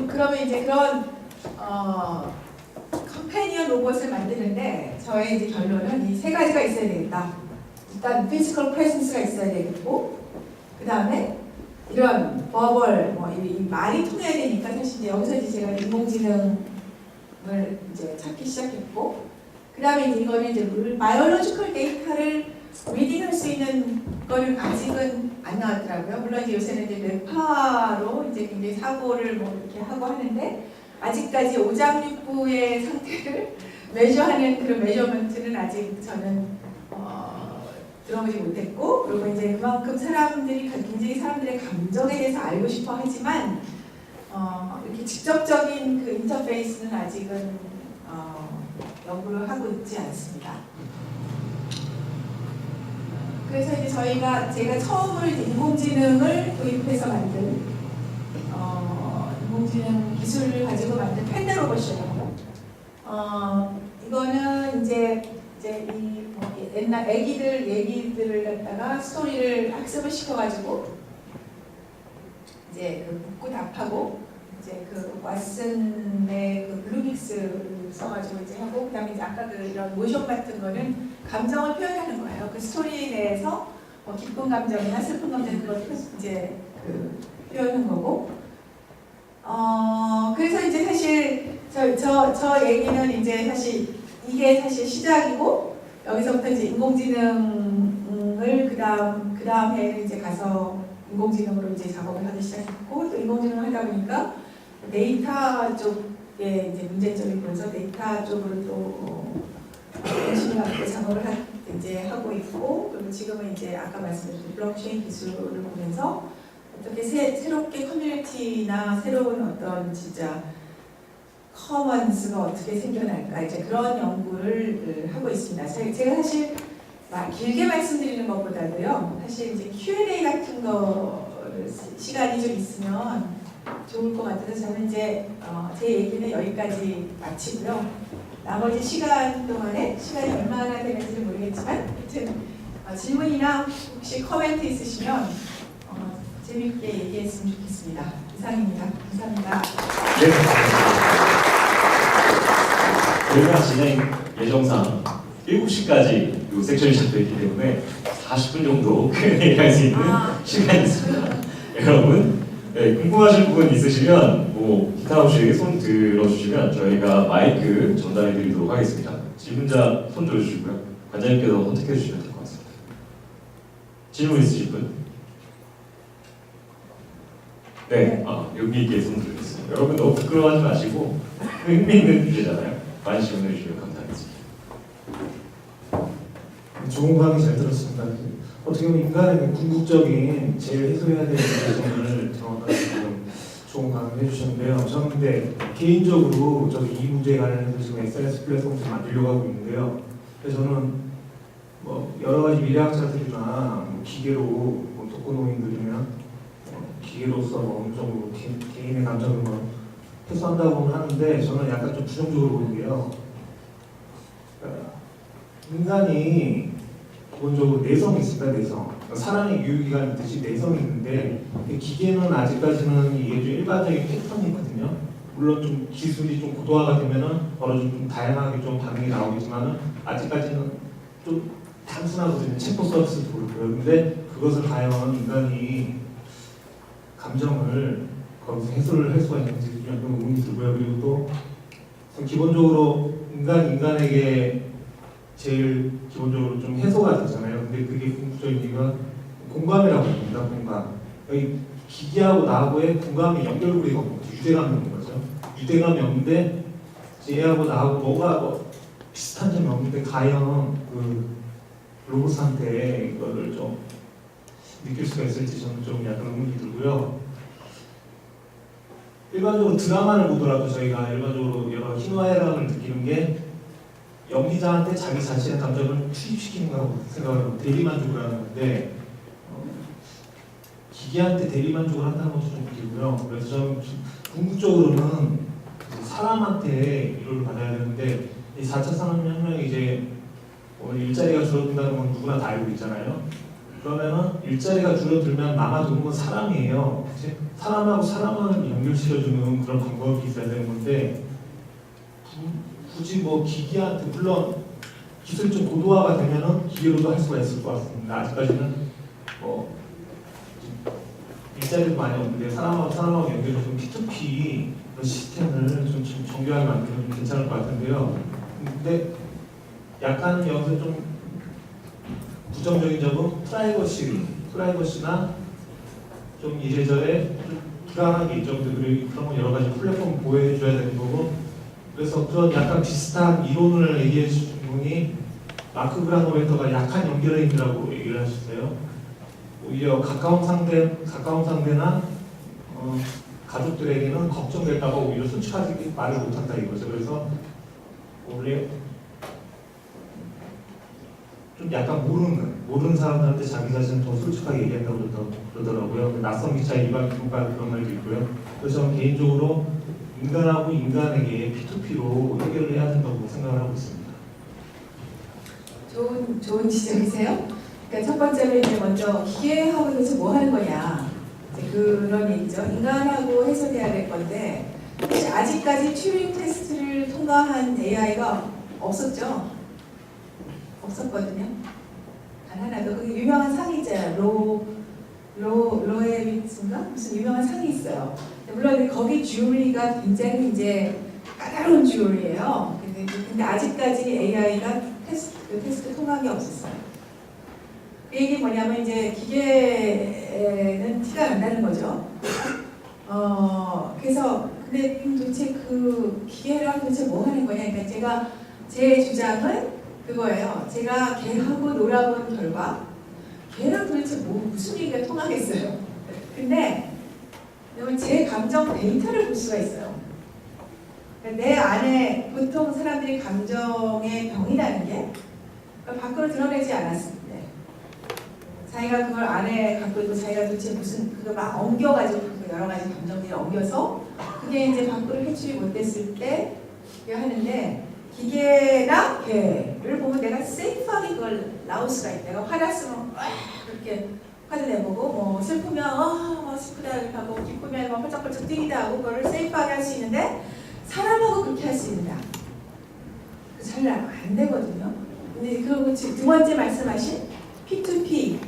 그러면 이제 그런 컴패니언 로봇을 만드는데 저의 이제 결론은 이 세 가지가 있어야 되겠다. 일단 피지컬 프레센스가 있어야 되겠고, 그 다음에 이런 버벌, 이 말이 통해야 되니까 사실 이제 여기서 이제 제가 인공지능을 이제 찾기 시작했고, 그 다음에 이거는 이제 바이올로지컬 데이터를 리딩할 수 있는 거를 아직은 안 나왔더라고요. 물론 이제 요새는 이제 뇌파로 이제 굉장히 사고를 뭐 이렇게 하고 하는데, 아직까지 오장육부의 상태를 메저하는 그런 메저먼트는 아직 저는 들어보지 못했고, 그리고 이제 그만큼 사람들이 굉장히 사람들의 감정에 대해서 알고 싶어 하지만 이렇게 직접적인 그 인터페이스는 아직은 연구를 하고 있지 않습니다. 그래서 이제 제가 처음으로 이제 인공지능을 도입해서 만든 인공지능 기술을 가지고 만든 팬더 로봇이에요. 이거는 이제 옛날 얘기들을 갖다가 스토리를 학습을 시켜가지고 이제 그 묻고 답하고 이제 그 왓슨의 그 블루믹스를 써가지고 이제 하고, 그다음에 이제 아까 그 이런 모션 같은 거는 감정을 표현하는 거예요. 그 스토리에 대해서 기쁜 감정이나 슬픈 감정 그걸 이제 그 표현한 거고. 그래서 이제 사실 저 얘기는 이제 사실 이게 사실 시작이고, 여기서부터 이제 인공지능을 그다음에 이제 가서 인공지능으로 이제 작업을 하기 시작했고, 또 인공지능을 하다 보니까 데이터 쪽에 이제 문제점이 보여서 데이터 쪽으로 또 관심을 갖고 작업을 이제 하고 있고, 그리고 지금은 이제 아까 말씀드린 블록체인 기술을 보면서 어떻게 새롭게 커뮤니티나 새로운 어떤 진짜 커먼스가 어떻게 생겨날까, 이제 그런 연구를 하고 있습니다. 제가 사실 막 길게 말씀드리는 것보다도요, 사실 이제 Q&A 같은 거 시간이 좀 있으면 좋을 것 같아서 저는 이제 제 얘기는 여기까지 마치고요. 나머지 시간 동안에 시간이 얼마나 되는지 모르겠지만 하여튼 질문이나 혹시 코멘트 있으시면 재밌게 얘기했으면 좋겠습니다. 이상입니다. 감사합니다. 네. 저희가 진행 예정상 7시까지 이 섹션이 잡혀있기 때문에 40분 정도 Q&A 할 수 있는 시간이 있습니다. 여러분, 궁금하신 부분 있으시면 기타 없이 손 들어주시면 저희가 마이크 전달해 드리도록 하겠습니다. 질문자 손 들어주시고요. 관장님께서 선택해 주시면 될 것 같습니다. 질문 있으신 분? 네, 여기 있게 손 들어주세요. 여러분 너무 부끄러워하지 마시고 의미 있는 주제잖아요. 많이 질문해 주시면 감사하겠습니다. 좋은 강의 잘 들었습니다. 어떻게 보면 인간의 궁극적인 제일 해소해야 되는 문제점을 정확하게 지금 좋은 강의를 해주셨는데요. 저는 근데 개인적으로 저도 이 문제에 관련해서 지금 SNS 플랫폼을 만들려고 하고 있는데요. 그래서 저는 여러 가지 미래학자들이나 기계로 독거노인들이면 기계로서 어느 정도 개인의 감정을 해소한다고는 하는데, 저는 약간 좀 부정적으로 보는 게요. 인간이 기본적으로 내성이 있습니다. 내성. 사람의 유효기간이 있듯이 내성이 있는데, 기계는 아직까지는 이게 좀 일반적인 패턴이거든요. 물론 좀 기술이 좀 고도화가 되면은 좀 다양하게 좀 반응이 나오겠지만은 아직까지는 좀 단순하거든요. 챗봇 서비스도 그렇고요. 근데 그것을 과연 인간이 감정을 거기서 해소를 할 수가 있는지 좀 의문이 들고요. 그리고 또 기본적으로 인간에게 제일 기본적으로 좀 해소가 되잖아요. 근데 그게 궁극적인 이유가 공감이라고 합니다. 공감. 여기 기계하고 나하고의 공감이 연결고리가 없고 유대감이 없는 거죠. 유대감이 없는데 얘하고 나하고 뭐가 비슷한 점이 없는데 과연 그 로봇한테 이거를 좀 느낄 수가 있을지 저는 좀 약간 의문이 들고요. 일반적으로 드라마를 보더라도 저희가 일반적으로 여러 희노애락을 느끼는 게 연기자한테 자기 자신의 감정을 투입시키는 거라고 생각하고 대리만족을 하는 건데, 기계한테 대리만족을 한다는 것도 좀 웃기고요. 그래서 저는 궁극적으로는 사람한테 이걸 받아야 되는데, 이 4차 산업혁명이 이제 오늘 일자리가 줄어든다는 건 누구나 다 알고 있잖아요. 그러면은 일자리가 줄어들면 남아도는 건 사람이에요. 그치? 사람하고 사람을 연결시켜주는 그런 방법이 있어야 되는 건데, 굳이 뭐 기기한테 물론 기술이 좀 고도화가 되면은 기계로도 할 수가 있을 것 같습니다. 아직까지는 뭐 일자리도 많이 없는데 사람하고 연결해서 P2P 그런 시스템을 좀 정교하게 만들면 좀 괜찮을 것 같은데요. 근데 약간 여기서 좀 부정적인 점은 프라이버시나 좀 이래저래 좀 불안한 게 있죠. 근데 그리고 그런 건 여러 가지 플랫폼 보호해줘야 되는 거고, 그래서 그런 약간 비슷한 이론을 얘기해 주신 분이 마크 그라노베터가 약한 연결인이라고 얘기를 하셨어요. 오히려 가까운 상대나 가족들에게는 걱정될까봐 오히려 솔직하게 말을 못한다 이거죠. 그래서 원래 좀 약간 모르는 사람들한테 자기 자신을 더 솔직하게 얘기한다고 그러더라고요. 낯선 기차의 이방 기록가 그런 말도 있고요. 그래서 저는 개인적으로 인간하고 인간에게 P2P로 해결을 해야 된다고 생각을 하고 있습니다. 좋은 지적이세요. 그러니까 첫 번째로 이제 먼저 기계하고 도대체 뭐 하는 거냐, 이제 그런 얘기죠. 인간하고 해석해야 될 건데 사실 아직까지 튜링 테스트를 통과한 AI가 없었거든요. 단 하나도. 그 유명한 상이 있잖아요. 로에비츠인가 무슨 유명한 상이 있어요. 물론 거기 듀얼리가 굉장히 이제 까다로운 듀얼이에요. 근데 아직까지 AI가 테스트 통과한 게 없었어요. 그 얘기 뭐냐면 이제 기계는 티가 난다는 거죠. 그래서 근데 도대체 그 기계랑 도대체 뭐 하는 거냐. 그러니까 제 주장은 그거예요. 제가 걔하고 놀아본 결과 걔랑 도대체 무슨 얘기가 통하겠어요. 근데 제 감정 데이터를 볼 수가 있어요. 내 안에 보통 사람들이 감정의 병이라는 게 밖으로 드러내지 않았을 때 자기가 그걸 안에 갖고 있고 자기가 도대체 그거 막 엉겨가지고 여러 가지 감정들이 엉겨서 그게 이제 밖으로 해출이 못됐을 때 하는데, 기계랑 걔를 보면 내가 세이프하게 그걸 나올 수가 있다. 내가 화났으면 그렇게 화를 내보고, 뭐 슬프면 슬프다 이렇게 하고, 기쁘면 막 펄쩍펄쩍 뛰기도 하고, 그거를 세이프하게 할 수 있는데 사람하고 그렇게 할 수 있느냐? 잘 안 되거든요. 근데 그리고 두 번째 말씀하신 P2P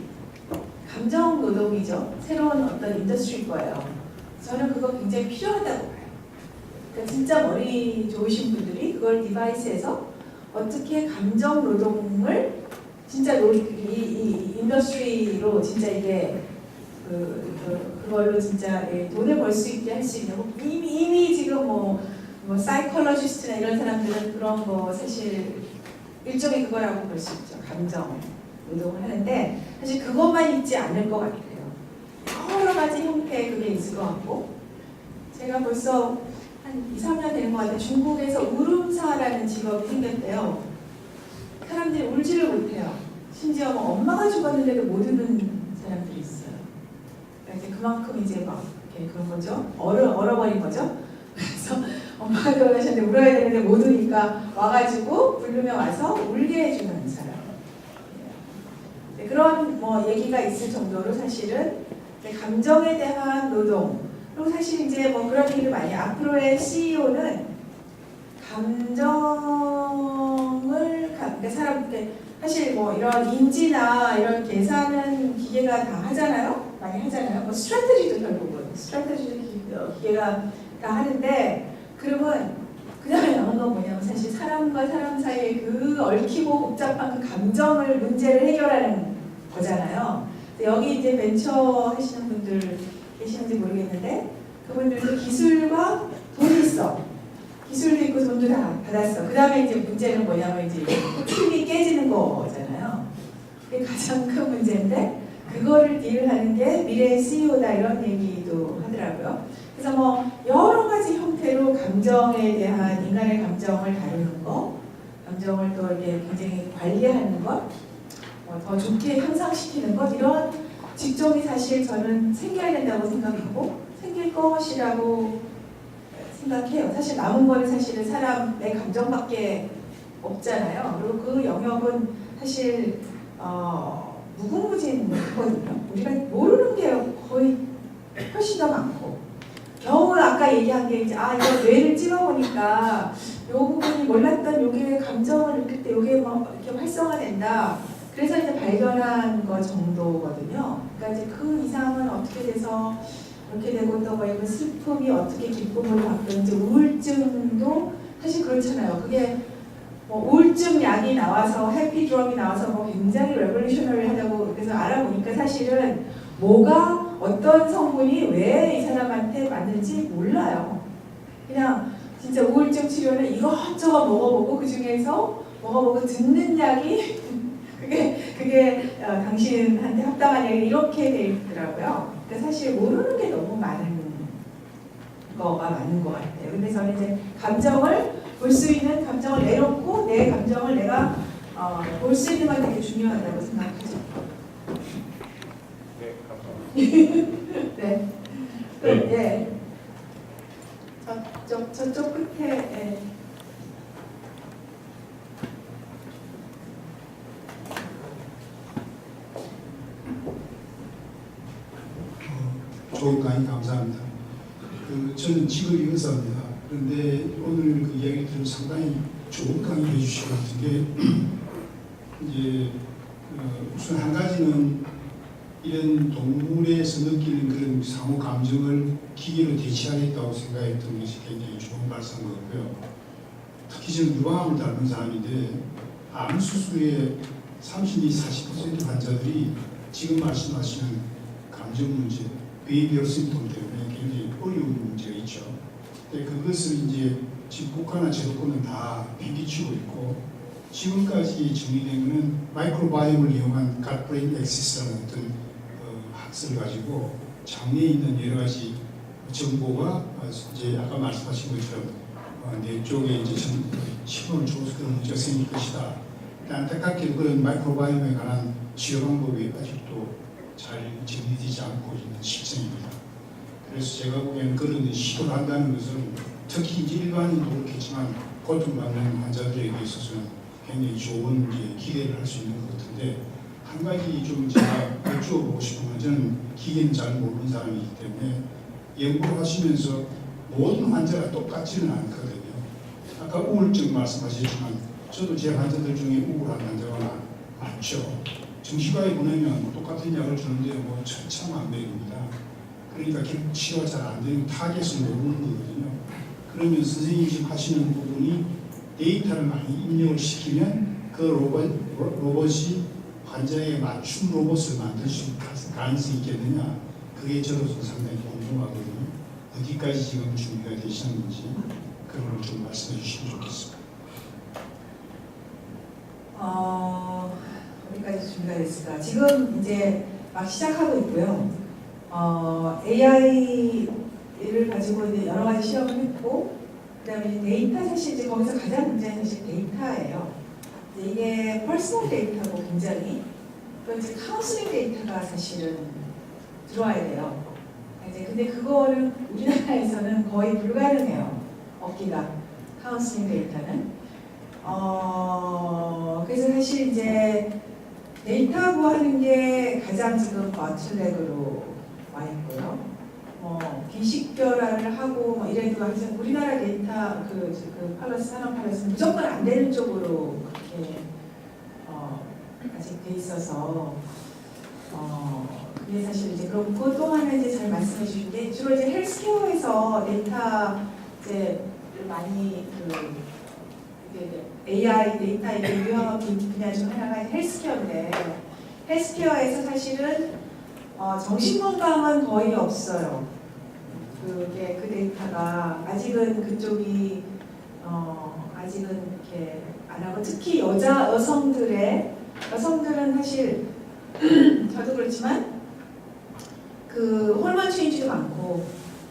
감정 노동이죠. 새로운 어떤 인더스트리일 거예요. 저는 그거 굉장히 필요하다고 봐요. 그러니까 진짜 머리 좋으신 분들이 그걸 디바이스에서 어떻게 감정 노동을 진짜 이 인더스트리로 진짜 이게 그걸로 진짜 돈을 벌 수 있게 할 수 있냐고. 이미 지금 뭐 사이콜로지스트나 이런 사람들은 그런 거 사실 일종의 그거라고 볼 수 있죠. 감정 노동을 하는데 사실 그것만 있지 않을 것 같아요. 여러 가지 형태의 그게 있을 것 같고, 제가 벌써 한 2, 3년 되는 것 같아요. 중국에서 울음사라는 직업이 생겼대요. 사람들이 울지를 못해요. 심지어 뭐 엄마가 죽었는데도 못 우는 사람들이 있어요. 그러니까 이제 그만큼 이제 막 이렇게 그런 거죠. 얼어버린 거죠. 그래서 엄마가 돌아가셨는데 울어야 되는데 못 우니까 와가지고 부르면 와서 울게 해주는 사람. 그런 뭐 얘기가 있을 정도로 사실은 감정에 대한 노동, 그리고 사실 이제 뭐 그런 얘기를 많이, 앞으로의 CEO는 감정을 그러니까 사람 사실 뭐 이런 인지나 이런 계산은 기계가 다 하잖아요. 많이 하잖아요. 뭐 스트래테지도 결국은 기계가 다 하는데, 그러면 그다음에 나온 건 뭐냐면 사실 사람과 사람 사이의 그 얽히고 복잡한 그 감정을 문제를 해결하는 거잖아요. 여기 이제 벤처 하시는 분들 계시는지 모르겠는데 그분들도 기술과 돈이 있어. 기술도 있고 돈도 다 받았어. 그 다음에 이제 문제는 뭐냐면 이제 팀이 깨지는 거잖아요. 그게 가장 큰 문제인데 그거를 딜하는 게 미래의 CEO다 이런 얘기도 하더라고요. 그래서 뭐 여러 가지 형태로 감정에 대한 인간의 감정을 다루는 거, 감정을 또 이렇게 굉장히 관리하는 것, 더 좋게 향상시키는 것, 이런 직종이 사실 저는 생겨야 된다고 생각하고 생길 것이라고 생각해요. 사실 남은 거는 사실은 사람의 감정밖에 없잖아요. 그리고 그 영역은 사실 무궁무진하거든요. 우리가 모르는 게 거의 훨씬 더 많고, 겨우 아까 얘기한 게 이제 이거 뇌를 찍어보니까 요 부분이 몰랐던 요게 감정을 느낄 때 요게 막 이렇게 활성화된다. 그래서 이제 발견한 거 정도거든요. 그러니까 이제 그 이상은 어떻게 돼서 이렇게 되고 또 뭐 이런 슬픔이 어떻게 기쁨으로 바뀌는지 우울증도 사실 그렇잖아요. 그게 뭐 우울증 약이 나와서 해피 드럼이 나와서 뭐 굉장히 레볼루셔너리하다고 그래서 알아보니까 사실은 뭐가 어떤 성분이 왜 이 사람한테 맞는지 몰라요. 그냥 진짜 우울증 치료는 이것저것 먹어보고 그 중에서 먹어보고 듣는 약이 그게 당신한테 합당한 약이 이렇게 돼 있더라고요. 그러니까 사실 모르는 게 너무 많은 거가 맞는 것 같아요. 근데 저는 이제 감정을 볼 수 있는 감정을 내놓고 내 감정을 내가 볼 수 있는 건 되게 중요하다고 생각하죠. 네, 감사합니다. 네. 또, 네. 예. 저쪽 끝에. 예. 좋은 강의 감사합니다. 저는 직업이 의사입니다. 그런데 오늘 그 이야기를 들으면 상당히 좋은 강의 해주신 것 같은 게 이제 우선 한 가지는 이런 동물에서 느끼는 그런 상호 감정을 기계로 대체하겠다고 생각했던 것이 굉장히 좋은 발상인 것 같고요. 특히 저는 유방암을 닮은 사람인데 암 수술의 30~40% 환자들이 지금 말씀하시는 감정 문제, 비헤비어럴 심통 때문에 굉장히 어려운 문제가 있죠. 근데 그것을 이제 지금 국가나 제도권은 다 비비치고 있고 지금까지 정리된 것은 마이크로바이옴을 이용한 갓브레인 엑시스라는 어떤 학설을 가지고 장내에 있는 여러 가지 정보가 이제 아까 말씀하신 것처럼 뇌 쪽에 이제 신호를 줘서 그런 문제가 생길 것이다. 안타깝게도 그런 마이크로바이옴에 관한 치료 방법이 아직도 잘 정리되지 않고 있는 실정입니다. 그래서 제가 보기에는 그런 시도를 한다는 것은 특히 이제 일반인도 그렇겠지만 고통받는 환자들에게 있어서는 굉장히 좋은 기대를 할 수 있는 것 같은데 한 가지 좀 제가 여쭤보고 싶은 건 저는 기계는 잘 모르는 사람이기 때문에 연구를 하시면서 모든 환자가 똑같지는 않거든요. 아까 우울증 말씀하셨지만 저도 제 환자들 중에 우울한 환자가 많죠. 정신과에 보내면 똑같은 약을 주는데 뭐 천차만별입니다. 그러니까 치료가 잘 안 되는 타겟을 모르는 거거든요. 그러면 선생님이 지금 하시는 부분이 데이터를 많이 입력을 시키면 그 로봇이 환자에 맞춤 로봇을 만들 수 있을 가능성이 있겠느냐. 그게 저로서 상당히 궁금하거든요. 어디까지 지금 준비가 되셨는지 그런 걸 좀 말씀해 주시면 좋겠습니다. 어디까지 준비가 됐을까? 지금 이제 막 시작하고 있고요. AI를 가지고 이제 여러 가지 실험을 했고, 그다음에 데이터 사실 이제 거기서 가장 문제는 사실 데이터예요. 이게 퍼스널 데이터고 굉장히 또 이제 카운슬링 데이터가 사실은 들어와야 돼요. 이제 근데 그거는 우리나라에서는 거의 불가능해요. 얻기가 카운슬링 데이터는. 그래서 사실 이제 데이터 구하는 게 가장 지금 보틀렉으로 와 있고요. 비식별화를 하고 뭐 이래도 항상 우리나라 데이터 그 팔러스 산업 팔러스는 무조건 안 되는 쪽으로 그렇게 아직 돼 있어서 그게 사실 이제 그럼 그것도 하나 이제 잘 말씀해 주신 게 주로 이제 헬스케어에서 데이터 이제 많이 AI 데이터 이제 유형한 분야 중 하나가 헬스케어인데 헬스케어에서 사실은 정신건강은 거의 없어요. 그게 그 데이터가 아직은 그쪽이 아직은 이렇게 안 하고 특히 여성들은 사실 저도 그렇지만 그 호르몬 체인지도 많고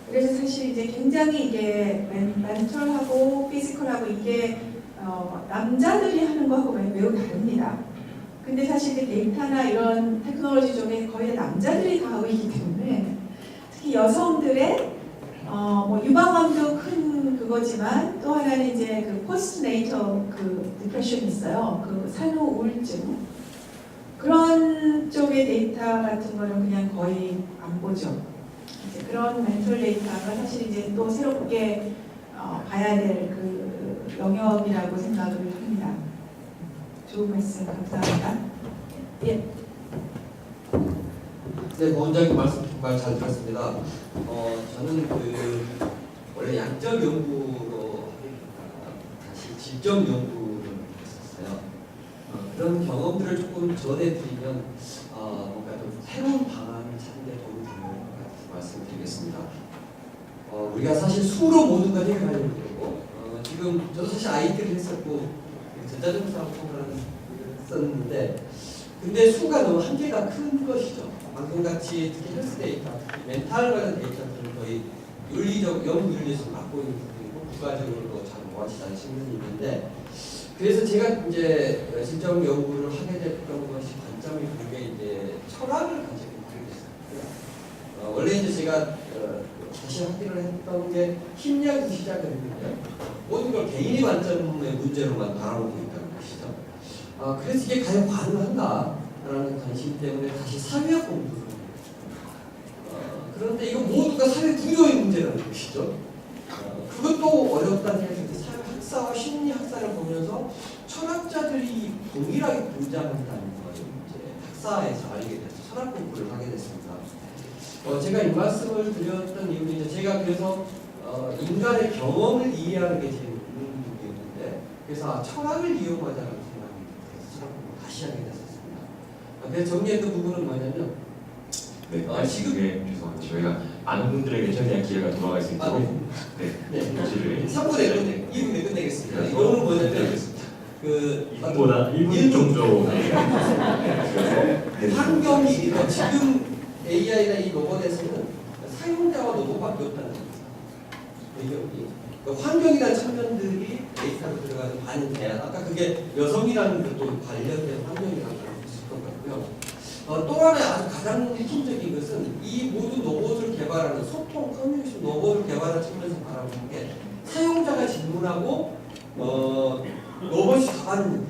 그래서 사실 이제 굉장히 이게 멘털하고 피지컬하고 이게 남자들이 하는 거하고 매우 다릅니다. 근데 사실 이제 데이터나 이런 테크놀로지 쪽에 거의 남자들이 다 하고 있기 때문에 특히 여성들의 뭐 유방암도 큰 그거지만 또 하나는 이제 그 포스트네이터 그 디프레션이 있어요. 그 산후 우울증 그런 쪽의 데이터 같은 거는 그냥 거의 안 보죠. 이제 그런 멘털 데이터가 사실 이제 또 새롭게 봐야 될 그 영역이라고 생각을 합니다. 좋은 말씀 감사합니다. 예. 네, 원장님 말씀 정말 잘 들었습니다. 저는 원래 양적 연구로 다시 질적 연구를 했었어요. 그런 경험들을 조금 전해드리면 뭔가 좀 새로운 방안을 찾는 데 도움이 되는 것 같아서 말씀드리겠습니다. 우리가 사실 수로 모든 걸 해결하려고 그러고 지금 저도 사실 IT를 했었고 전자정보사하고 통과하는 일을 했었는데 근데 수가 너무 한계가 큰 것이죠. 방금 같이 특히 헬스 데이터, 특히 멘탈 관련 데이터들은 거의 윤리적, 연구윤리에서 맡고 있는 부분이고 부가적으로도 잘 모아지지 않으시는 있는데 그래서 제가 이제 질적 연구를 하게 됐던 것이 관점이 그게 이제 철학을 가지고 하게 됐어요. 원래 이제 제가 다시 하기를 했던 게 심리학에서 시작을 했는데 모든 걸 개인의 관점의 문제로만 바라보고 있다는 것이죠. 그래서 이게 과연 가능한가라는 관심 때문에 다시 사회학 공부를 그런데 이거 모두가 사회 구조의 문제라는 것이죠. 그것도 어렵다는 얘기인데 사회학사와 심리학사를 보면서 철학자들이 동일하게 등장한다는 걸 이제 학사에서 알게 돼서 철학 공부를 하게 됐습니다. 제가 이 말씀을 드렸던 이유는 이제 제가 그래서 인간의 경험을 이해하는 게 제일 부분이었는데 그래서 철학을 이용하자는 생각이 들어서 철학 공부를 다시 하게 됐었습니다. 그래서 정리했던 부분은 뭐냐면 네, 지금 죄송합니다. 저희가 많은 분들에게 최대한 기회가 돌아갈 수 있도록 네. 녹취를 3분에 2분에 끝내겠습니다. 이거는 뭐냐면 이분보다 1분 정도 환경이 그러니까 지금 AI나 이 로봇에서는 사용자와 로봇밖에 없다는 겁니다. 배경이 환경이라는 측면들이 데이터로 들어가는 반응 대안 아까 그게 여성이라는 것도 관련된 환경이라는 걸 있을 것 같고요. 또 하나의 아주 가장 핵심적인 것은 이 모든 로봇을 개발하는 소통, 커뮤니케이션 로봇을 개발하는 측면에서 바라보는 게 사용자가 질문하고 로봇이 답하는 겁니다.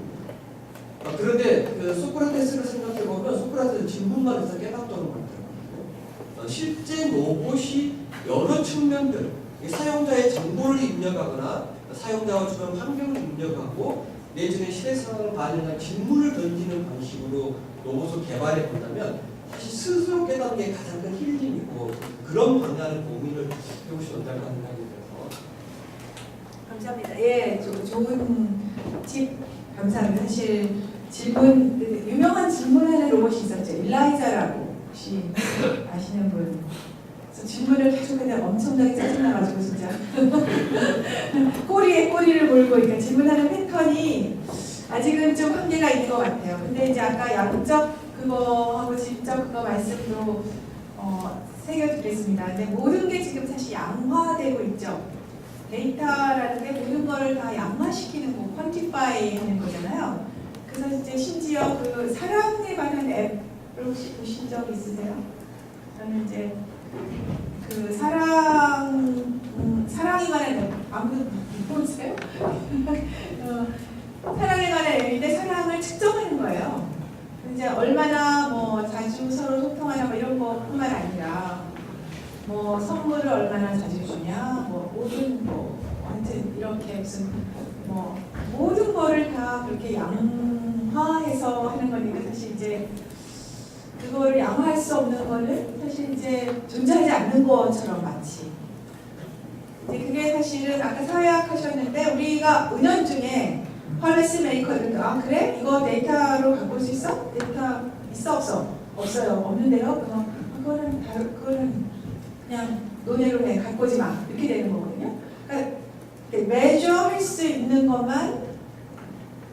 그런데 소크라테스를 생각해 보면 소크라테스는 질문만 해서 깨닫도록 만들었거든요. 실제 로봇이 여러 측면들, 사용자의 정보를 입력하거나 사용자와 주변 환경을 입력하고 내지는 시대 상황을 반영한 질문을 던지는 방식으로 로봇을 개발해 본다면 사실 스스로 깨닫는 게 가장 큰 힐링이고 그런 방향을 고민을 해보시 원장과 생각이 들어서 감사합니다. 예, 좋은 팁 감사합니다. 사실 질문 유명한 질문하는 로봇이 있었죠. 일라이자라고 혹시 아시는 분? 그래서 질문을 계속하는데 엄청나게 짜증나가지고 진짜 꼬리에 꼬리를 물고 그러니까 질문하는 패턴이 아직은 좀 한계가 있는 것 같아요. 근데 이제 아까 양적 그거하고 질적 그거 말씀도 새겨드리겠습니다. 근데 모든 게 지금 사실 양화되고 있죠. 데이터라는 게 모든 거를 다 양화시키는 거, 퀀티파이 하는 거잖아요. 그래서 이제 심지어 그 사랑에 관한 앱을 혹시 보신 적 있으세요? 저는 이제 그 사랑에 관한 앱 아무도 못 보세요? 사랑에 관한 앱인데 사랑을 측정하는 거예요. 이제 얼마나 자주 서로 소통하냐 이런 것뿐만 아니라 선물을 얼마나 자주 주냐 모든 아무튼 이렇게 무슨 모든 거를 다 그렇게 양화해서 하는 거니까 사실 이제 그거를 양화할 수 없는 거는 사실 이제 존재하지 않는 것처럼 마치 이제 그게 사실은 아까 사회학 하셨는데 우리가 은연중에 펄리스 메이커들 그래? 이거 데이터로 바꿀 수 있어? 데이터 있어 없어? 없어요. 없는데요? 그거는 그냥 논의로 해. 갖고 오지 마. 이렇게 되는 거거든요. 그러니까 매저할 수 있는 것만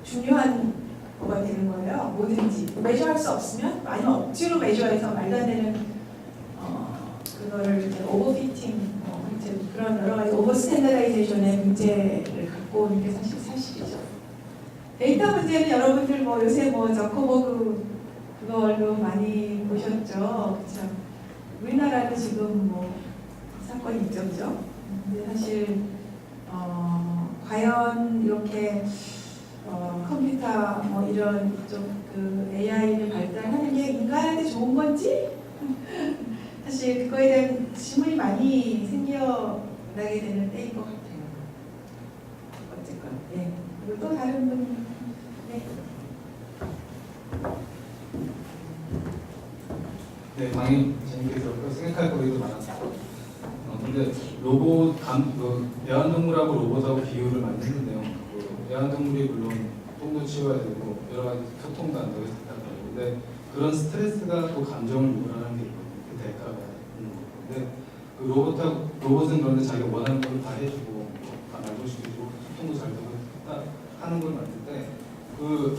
중요한 거가 되는 거예요. 뭐든지 매저할 수 없으면 아니면 억지로 매저해서 말도 안 되는 그거를 이제 오버피팅 그런 여러 가지 오버 스탠다라이제이션의 문제를 갖고 오는 게 사실이죠. 데이터 문제는 여러분들 요새 저커버그 그걸로 많이 보셨죠, 그렇죠? 우리나라도 지금 사건이 있죠, 그죠? 근데 사실 과연 이렇게 컴퓨터 이런 쪽 그 AI를 발달하는 게 인간한테 좋은 건지 사실 사실 그거에 대한 질문이 많이 생겨나게 되는 때인 것 같아요. 어쨌건, 네. 그리고 또 다른 분, 네. 네, 강의 재밌게 들었고 생각할 거리도 많았어요. 근데 로봇, 애완동물하고 로봇하고 비유를 많이 했는데요. 애완동물이 물론 똥도 치워야 되고 여러 가지 소통도 안 되고 했다고. 근데 그런 스트레스가 또 감정을 유발하는 게 있거든요. 그 대가가 있는 거고. 근데 그 로봇은 그런데 자기가 원하는 걸 다 해주고 다 말도 시켜주고 소통도 잘 되고 하는 걸 만들 때 그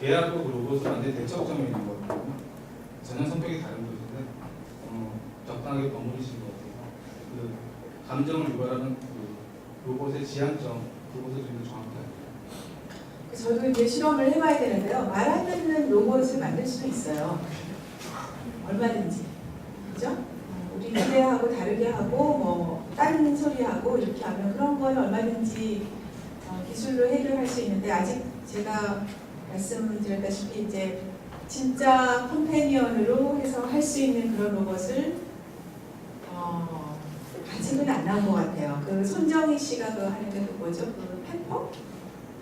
개하고 그 로봇은 완전히 대척점에 있는 거거든요. 전혀 성격이 다른 분인데 적당하게 버무리신 것 같아요. 그 감정을 유발하는 그 로봇의 지향점 그것을 좀 더 정확히 알고. 저도 이제 실험을 해봐야 되는데요. 말 안 듣는 로봇을 만들 수도 있어요. 얼마든지, 그죠? 우리 기대하고 다르게 하고 뭐 다른 소리 하고 이렇게 하면 그런 건 얼마든지 기술로 해결할 수 있는데 아직 제가 말씀드렸다시피 이제 진짜 컴패니언으로 해서 할 수 있는 그런 로봇을 아직은 안 나온 것 같아요. 그 손정희 씨가 그 하는 게 뭐죠? 그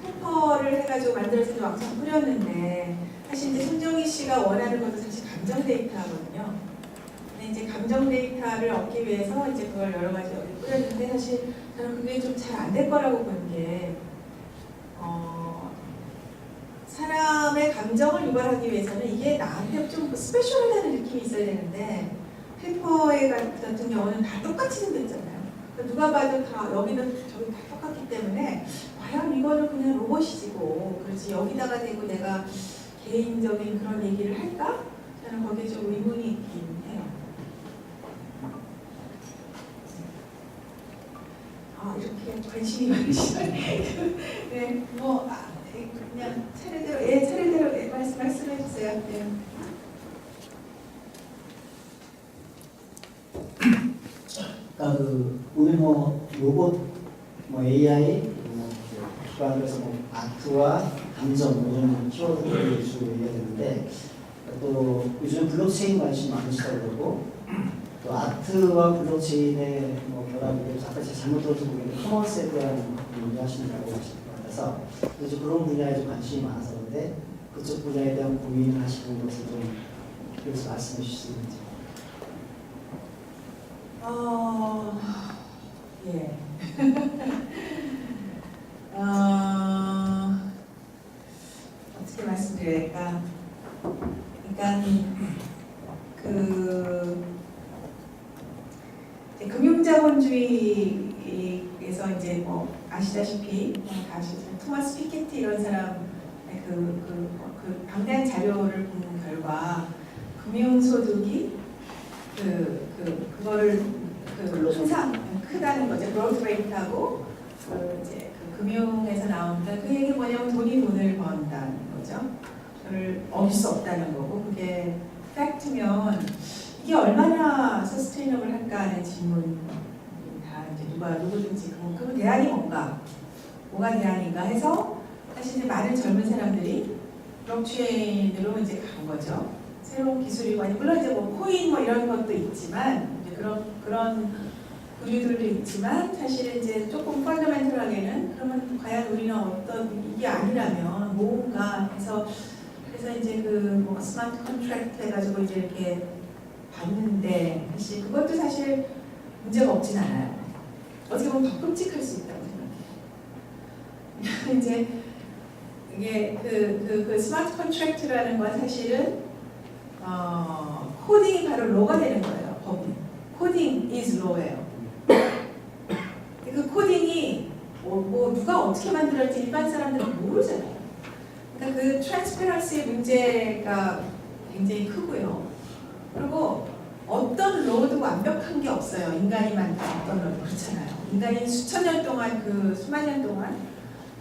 페퍼를 해가지고 만들어서 왕창 뿌렸는데 사실 이제 손정희 씨가 원하는 것도 사실 감정 데이터거든요. 근데 이제 감정 데이터를 얻기 위해서 이제 그걸 여러 가지 뿌렸는데 사실 저는 그게 좀 잘 안 될 거라고 보는 게 사람의 감정을 유발하기 위해서는 이게 나한테 좀 스페셜하다는 느낌이 있어야 되는데 페퍼의 같은 경우는 다 똑같이 생겼잖아요. 그러니까 누가 봐도 다 여기는 저기 다 똑같기 때문에 과연 이거는 그냥 로봇이지고 그렇지 여기다가 대고 내가 개인적인 그런 얘기를 할까? 저는 거기에 좀 의문이 있긴 해요. 이렇게 관심이 많으시네. 네, 뭐 그냥 차례대로 말씀해 주세요. 네. 그러니까 오늘 로봇, AI, 기반으로 해서 아트와 감정 이런 키워드를 주로 얘기하는데 또 요즘 블록체인 관심 많으시다고 그러고 또 아트와 블록체인의 결합이 아까 제가 잘못 들어서 모르겠는데 커먼스에 대한 얘기하시는다고 하시는 것 같아서 요즘 그런 분야에 좀 관심이 많아서 그런데 그쪽 분야에 대한 고민을 하시는 것을 좀 그래서 말씀해 주실 수 있는지. 예. 어떻게 말씀드려야 될까? 그러니까 금융자본주의에서 이제 뭐 아시다시피 다 아시지만 토마스 피케티 이런 사람의 그 방대한 자료를 본 결과 금융소득이 그거를 항상 크다는 거죠. 그로스 레이트하고 이제 금융에서 나온다. 그 얘기 뭐냐면 돈을 번다는 거죠. 그걸 얻을 수 없다는 거고 그게 팩트면 이게 얼마나 서스테이너블 할까 하는 질문 다 이제 누구든지 그럼 대안이 뭐가 대안인가 해서 사실 이제 많은 젊은 사람들이 블록체인으로 이제 간 거죠. 새로운 기술이고 아니 물론 이제 뭐 코인 뭐 이런 것도 있지만 이제 그런 부류들도 있지만 사실 이제 조금 펀더멘털하게는 그러면 과연 우리는 어떤 이게 아니라면 뭔가 해서 그래서 이제 뭐 스마트 컨트랙트 해가지고 이제 이렇게 봤는데 사실 그것도 사실 문제가 없진 않아요. 어떻게 보면 더 끔찍할 수 있다고 생각해요. 이제 이게 그 스마트 컨트랙트라는 건 사실은 코딩이 바로 로가 되는 거예요. 법이. 코딩 is law예요. 그 코딩이 뭐 누가 어떻게 만들었지 일반 사람들은 모르잖아요. 그러니까 그 트랜스페런시의 문제가 굉장히 크고요. 그리고 어떤 로도 완벽한 게 없어요. 인간이 만든 어떤 로 그렇잖아요. 인간이 수천 년 동안 수만 년 동안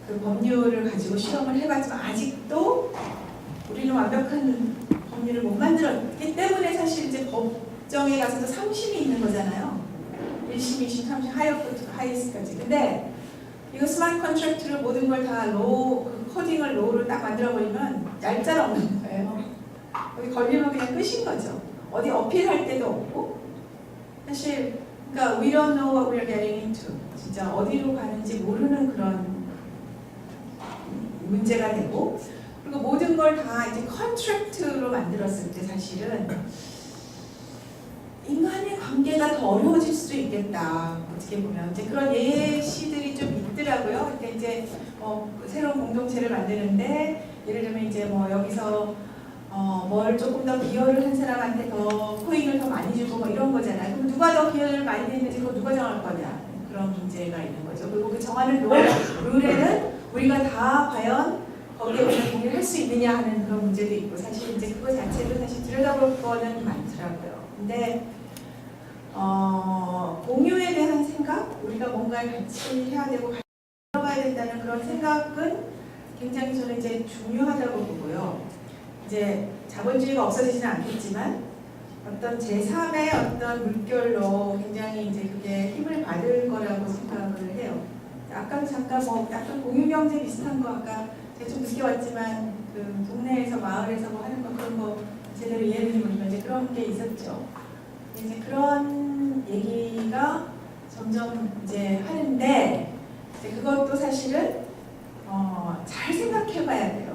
그 법률을 가지고 실험을 해봤지만 아직도 우리는 완벽한 법률을 못 만들었기 때문에 사실 이제 법정에 가서도 상심이 있는 거잖아요. 1심, 2심, 3심, 하이어부터 하이스까지. 근데 이거 스마트 컨트랙트를 모든 걸 다 코딩을 로우로 딱 만들어버리면 얄짤 없는 거예요. 여기 걸리면 그냥 끝인 거죠. 어디 어필할 데도 없고 사실 그러니까 we don't know what we're getting into. 진짜 어디로 가는지 모르는 그런 문제가 되고, 그리고 모든 걸 다 이제 컨트랙트로 만들었을 때 사실은 인간의 관계가 더 어려워질 수도 있겠다. 어떻게 보면 이제 그런 예시들이 좀 있더라고요. 그러니까 이제 새로운 공동체를 만드는데 예를 들면 이제 뭐 여기서 뭘 조금 더 기여를 한 사람한테 더 코인을 더 많이 주고 뭐 이런 거잖아요. 그럼 누가 더 기여를 많이 했는지 그거 누가 정할 거냐, 그런 문제가 있는 거죠. 그리고 그 정하는 룰에는 우리가 다 과연 거기에 우리가 동의를 할 수 있느냐 하는 그런 문제도 있고, 사실 이제 그거 자체도 사실 들여다볼 거는 많더라고요. 근데 공유에 대한 생각, 우리가 뭔가를 같이 해야 되고 같이 들어가야 된다는 그런 생각은 굉장히 저는 이제 중요하다고 보고요. 이제 자본주의가 없어지지는 않겠지만 어떤 제3의 어떤 물결로 굉장히 이제 그게 힘을 받을 거라고 생각을 해요. 아까 잠깐 뭐 약간 공유경제 비슷한 거 아까 제가 좀 늦게 왔지만 그 동네에서 마을에서 뭐 하는 거 그런 거 제대로 이해를 못하면 이제 그런 게 있었죠. 이제 그런 얘기가 점점 이제 하는데 이제 그것도 사실은 잘 생각해봐야 돼요.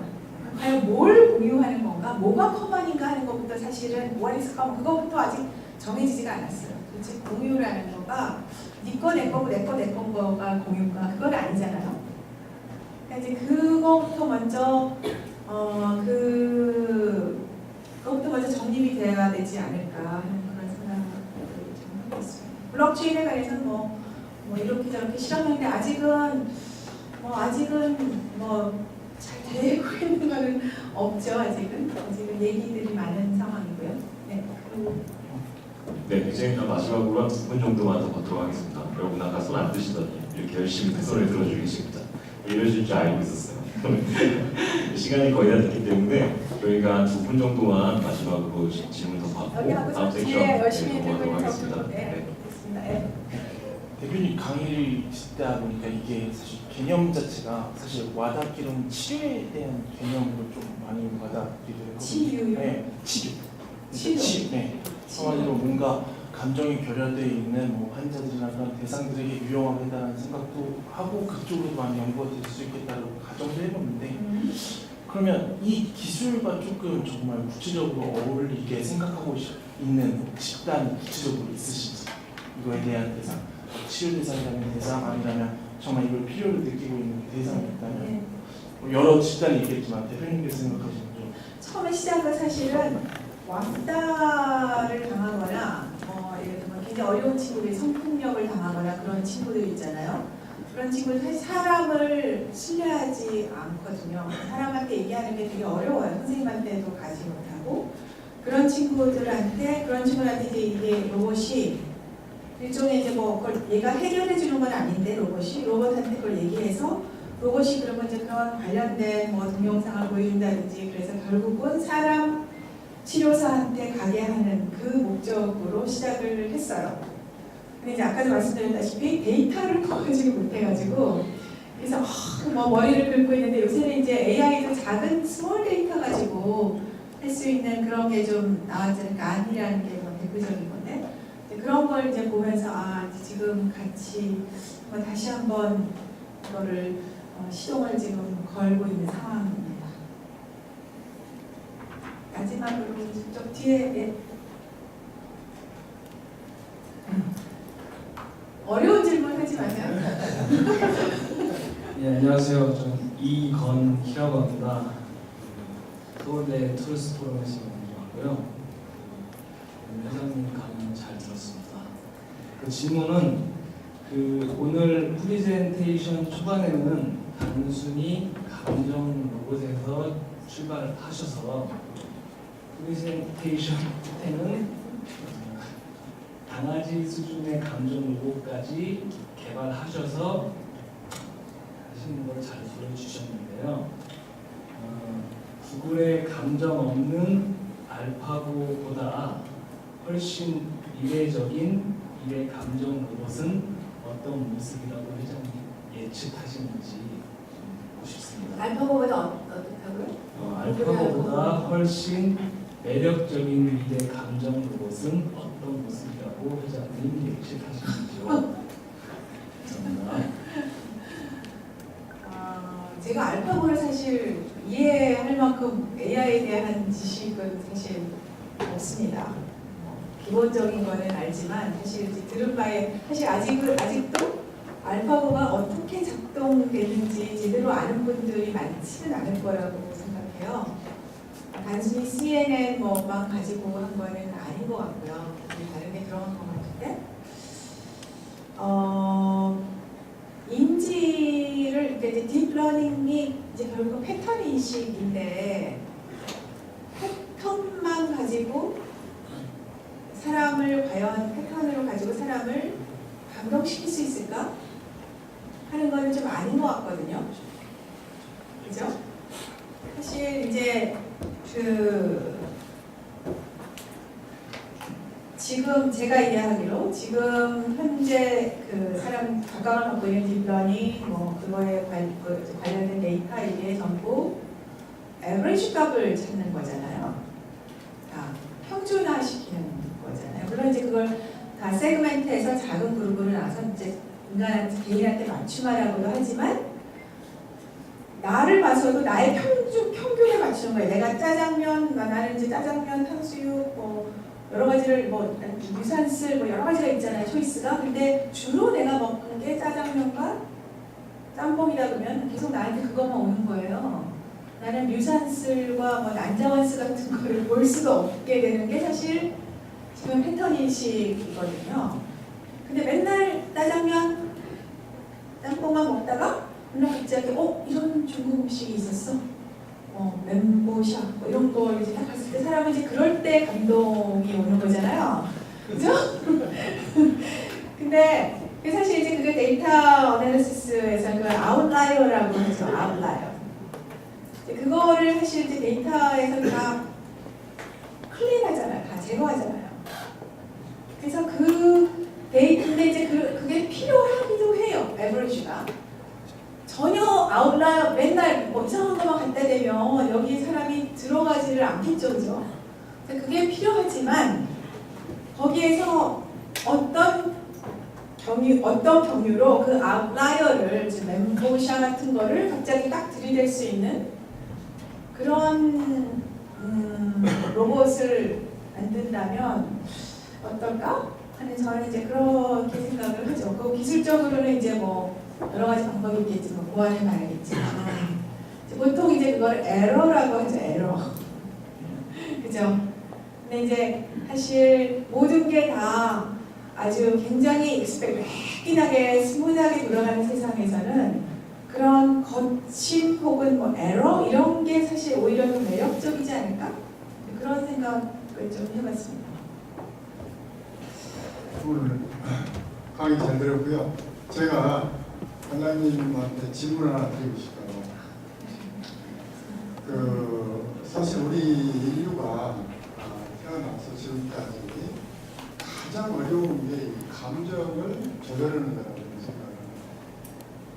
과연 뭘 공유하는 건가, 뭐가 커먼인가 하는 것부터 사실은 what is common 그것부터 아직 정해지지가 않았어요. 도대체 공유라는 거가 네 거 내 거고 내 거 내 거가 공유가 그건 아니잖아요. 그러니까 이제 그것부터 먼저 그것부터 먼저 정립이 돼야 되지 않을까 하는 그런 생각을 좀 하고 있습니다. 블록체인에 관해서는 뭐 이렇게 저렇게 실험하는데 아직은 잘 되고 있는 거는 없죠. 아직은 얘기들이 많은 상황이고요. 네. 네, 이제 마지막으로 한 2분 정도만 더 받도록 하겠습니다. 여러분 아까 손 안 드시더니 이렇게 열심히 그 손을 들어주고 계십니다. 이러실 줄 알고 있었어요. 시간이 거의 다 됐기 때문에 저희가 한 2분 정도만 마지막으로 질문 더 받고 다음 섹션 열심히 넘어가도록 하겠습니다. 네. 대표님 강의를 듣다 보니까 이게 사실 개념 자체가 사실 와닿기로는 치료에 대한 개념으로 좀 많이 와닿기도 했거든요. 치유요? 네, 치료. 네. 치유. 한마디로 뭔가 감정이 결여되어 있는 뭐 환자들이나 그런 대상들에게 유용하겠다는 생각도 하고 그쪽으로 많이 연구가 될 수 있겠다고 가정도 해봤는데 그러면 이 기술과 조금 정말 구체적으로 어울리게 생각하고 있는 집단이 구체적으로 있으신지 이거에 대한 대상 치료 대상이라면 대상 아니라면 정말 이걸 필요로 느끼고 있는 대상이 있다면 여러 집단이 있겠지만 대표님께서 생각하시는 좀 처음에 시작은 사실은 왕따를 당하거나 예를 들면 굉장히 어려운 친구들이 성폭력을 당하거나 그런 친구들 있잖아요. 그런 친구들 사실 사람을 신뢰하지 않거든요. 사람한테 얘기하는 게 되게 어려워요. 선생님한테도 가지 못하고 그런 친구들한테 이제 이게 로봇이 일종의 이제 뭐 그걸 얘가 해결해 주는 건 아닌데 로봇한테 그걸 얘기해서 로봇이 그러면 이제 그런 관련된 뭐 동영상을 보여준다든지 그래서 결국은 사람 치료사한테 가게 하는 그 목적으로 시작을 했어요. 근데 이제 아까도 말씀드렸다시피 데이터를 커지지 못해가지고 그래서 뭐 머리를 긁고 있는데 요새는 이제 AI도 작은 스몰 데이터 가지고 할 수 있는 그런 게 좀 나왔잖아요. 안이라는 게 뭐 대표적인 건데 그런 걸 이제 보면서 지금 같이 다시 한번 이거를 시동을 지금 걸고 있는 상황입니다. 마지막으로 좀 뒤에 어려운 질문 하지 마세요. 네, 안녕하세요. 저는 이건희라고 합니다. 서울대 투르스 포럼에서 왔고요. 회장님 강의 잘 들었습니다. 그 질문은 오늘 프리젠테이션 초반에는 단순히 감정 로봇에서 출발을 하셔서 프리젠테이션 끝에는 강아지 수준의 감정 로봇까지 개발하셔서 하시는 걸 잘 보여주셨는데요. 구글의 감정 없는 알파고보다 훨씬 미래적인 미래 감정 로봇은 어떤 모습이라고 회장님 예측하시는지 보고 싶습니다. 알파고보다 어떻다고요? 알파고보다 훨씬 매력적인 미래 감정 로봇은 것은 어떤 모습이라고 회장님 예측하시는지요? 감사합니다. 제가 알파고를 사실 이해할 만큼 AI에 대한 지식은 사실 없습니다. 기본적인 거는 알지만 사실 이제 들은 바에 사실 아직도 알파고가 어떻게 작동되는지 제대로 아는 분들이 많지는 않을 거라고 생각해요. 단순히 CNN 뭐만 가지고 한 거는 아닌 것 같고요. 다른 게 들어간 것 같은데 인지를 이제 딥러닝이 이제 결국 패턴 인식인데 패턴만 가지고 사람을 과연 패턴으로 가지고 사람을 감동시킬 수 있을까 하는 거는 좀 아닌 것 같거든요. 그죠? 사실 이제 지금 제가 이해하기로 지금 현재 그 사람 각각을 갖고 있는 딥러닝 그거에 관련된 데이터 이게 전부 에버리지 값을 찾는 거잖아요. 평준화시키는 거잖아요. 물론 이제 그걸 다 세그멘트해서 작은 그룹으로 나눠서 이제 개인한테 맞춤하라고도 하지만 나를 봐서도 나의 평균에 맞추는 거예요. 내가 짜장면, 나는 이제 짜장면, 탕수육, 여러 가지를 유산슬 여러 가지가 있잖아요. 초이스가. 근데 주로 내가 먹는 게 짜장면과 짬뽕이다 그러면 계속 나한테 그것만 오는 거예요. 나는 유산슬과 난자완스 같은 거를 볼 수가 없게 되는 게 사실 지금 패턴 인식이거든요. 근데 맨날 짜장면, 짬뽕만 먹다가 맨날 갑자기 이런 중국 음식이 있었어. 멘보샤 이런 걸 이제 딱 봤을 때 사람은 이제 그럴 때 감동이 오는 거잖아요. 그죠? 근데 사실 이제 그게 데이터 어널리시스에서 그 아웃라이어라고 하죠. 아웃라이어. 그거를 사실 이제 데이터에서 다 클린하잖아요. 다 제거하잖아요. 그래서 그 데이터인데 이제 그게 필요하기도 해요. 에버리지가. 전혀 아웃라이어 맨날 이상한 것만 갖다 대면 여기 사람이 들어가지를 않겠죠. 그죠? 그게 필요하지만 거기에서 어떤 경유로 그 아웃라이어를 멘보샤 같은 거를 갑자기 딱 들이댈 수 있는 그런 로봇을 만든다면 어떨까 하는 저는 이제 그렇게 생각을 하죠. 그 기술적으로는 이제 여러 가지 방법이 있겠지만 보완을 봐야겠지만 보통 이제 그걸 에러라고 하죠. 에러. 그죠? 근데 이제 사실 모든 게 다 아주 굉장히 매끈하게 스무드하게 돌아가는 세상에서는 그런 거친 혹은 에러 이런 게 사실 오히려 더 매력적이지 않을까? 그런 생각을 좀 해봤습니다. 오늘 강의 잘 들었고요. 제가 관장님한테 질문 하나 드리고 싶어요. 사실 우리 인류가 태어나서 지금까지 가장 어려운 게 감정을 조절하는 거라고 생각합니다.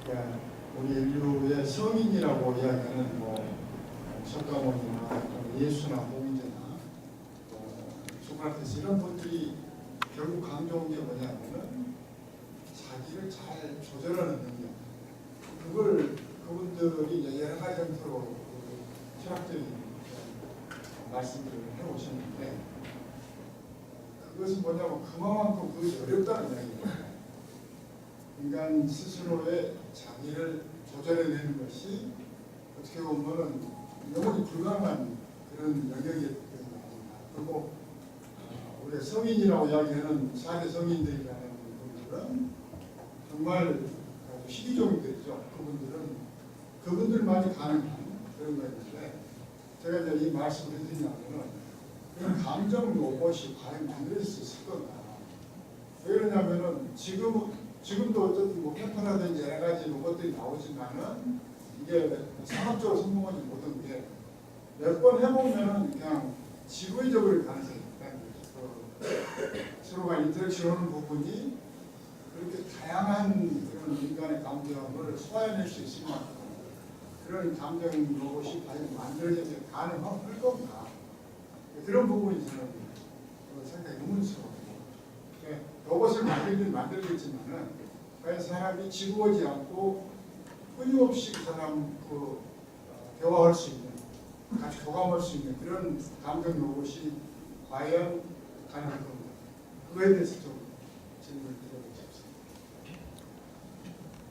그러니까 우리 인류의 성인이라고 이야기하는 석가모니나 예수나 홍제나 소크라테스 이런 분들이 결국 강조한 게 뭐냐면은 자기를 잘 조절하는 능력. 그걸 그분들이 이제 여러 가지 형태로 철학적인 말씀들을 해오셨는데 그것은 뭐냐면 그만큼 그것이 어렵다는 이야기예요. 인간 스스로의 자기를 조절해내는 것이 어떻게 보면은 영원히 불가능한 그런 영역이 됩니다. 그리고 우리가 성인이라고 이야기하는 사회 성인들이라는 분들은 정말 희귀종들이죠. 그분들만이 가능한 그런 거였는데 제가 이제 이 말씀을 해드리냐면은 감정 로봇이 과연 만들 수 있을 건가? 왜 그러냐면은 지금도 어쨌든 페퍼라든지 여러 가지 로봇들이 나오지만은 이게 상업적으로 성공하지 못한 게 몇 번 해보면은 그냥 지구의적으로 가능성이 있다는 거죠. 서로가 인터랙션 하는 부분이 그렇게 다양한 그런 인간의 감정을 소화해낼 수 있을 만큼 그런 감정 로봇이 과연 만들어져서 가능할 건가? 그런 부분이 저는 상당히 의문스러워요. 아이들이 만들겠지만은 과연 사람이 지루하지 않고 끊임없이 그 사람 대화할 수 있는, 같이 교감할 수 있는 그런 감정 로봇이 과연 가능할 겁니다. 그거에 대해서 좀 질문을 드려보고 싶습니다.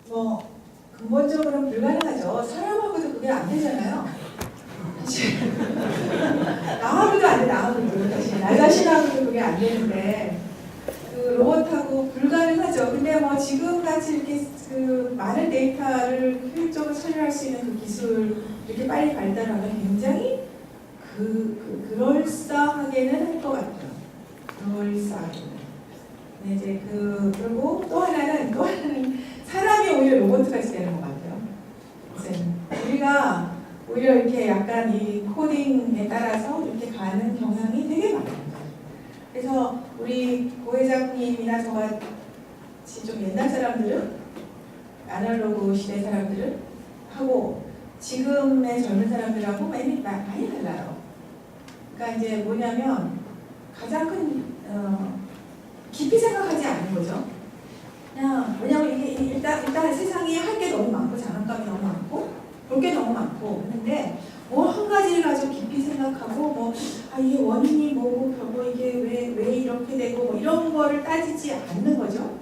뭐 근본적으로 불가능하죠. 사람하고도 그게 안 되잖아요. 사실 나하고도 안 돼. 나하고도 사실 나 자신하고도 그게 안 되는데 그 로봇하고 불가능하죠. 근데 뭐 지금 같이 이렇게 그 많은 데이터를 효율적으로 처리할 수 있는 그 기술 이렇게 빨리 발달하면 굉장히 그럴싸하게는 할 것 같아요. 그럴싸하게는. 네, 이제 그리고 또 하나는 사람이 오히려 로봇같이 되는 것 같아요. 이제는 우리가 오히려 이렇게 약간 이 코딩에 따라서 이렇게 가는 경향이 되게 많아요. 그래서 우리 고 회장님이나 저같이 좀 옛날 사람들은 아날로그 시대 사람들은 하고 지금의 젊은 사람들하고 많이 달라요. 그러니까 이제 뭐냐면 가장 큰 깊이 생각하지 않는 거죠. 그냥 왜냐면 이게 일단 세상에 할 게 너무 많고 장난감이 너무 많고 볼 게 너무 많고 하는데 뭐 한 가지를 가지고 깊이 생각하고 이게 원인이 뭐고 이게 왜 이렇게 되고 뭐 이런 거를 따지지 않는 거죠.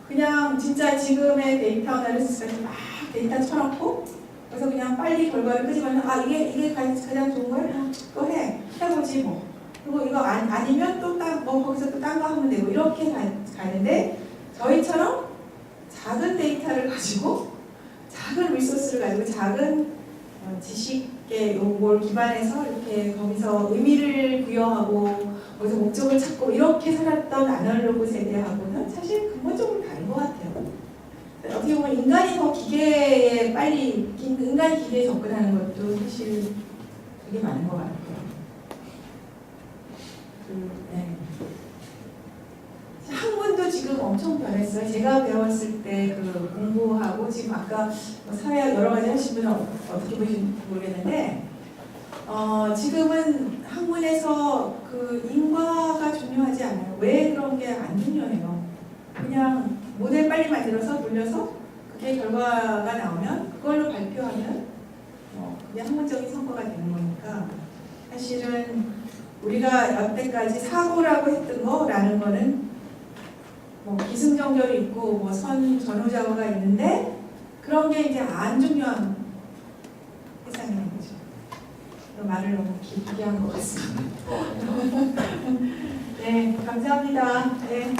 그냥 진짜 지금의 데이터 어나리시스까지 막 데이터 쳐놓고 그래서 그냥 빨리 결과를 끄집어내서 이게 가장 좋은 거야? 그거 해보지 뭐. 그리고 이거 아니면 또 거기서 또 딴 거 하면 되고 이렇게 가는데 저희처럼 작은 데이터를 가지고 작은 리소스를 가지고 작은 지식의 요걸 기반해서 이렇게 거기서 의미를 부여하고 거기서 목적을 찾고 이렇게 살았던 아날로그 세대하고는 사실 근본적으로 다른 것 같아요. 어떻게 보면 인간이 더 기계에 인간이 기계에 접근하는 것도 사실 되게 많은 것 같아요. 네. 학문도 지금 엄청 변했어요. 제가 배웠을 때 그 공부하고 지금 아까 사회학 여러 가지 하신 분은 어떻게 보시는지 모르겠는데 지금은 학문에서 그 인과가 중요하지 않아요. 왜 그런 게 안 중요해요. 그냥 모델 빨리 만들어서 돌려서 그게 결과가 나오면 그걸로 발표하면 그게 학문적인 성과가 되는 거니까 사실은 우리가 여태까지 사고라고 했던 거라는 거는 기승전결이 있고 전후좌우가 있는데 그런 게 이제 안 중요한 세상인 거죠. 말을 너무 길게 한 것 같습니다. 네, 감사합니다. 네.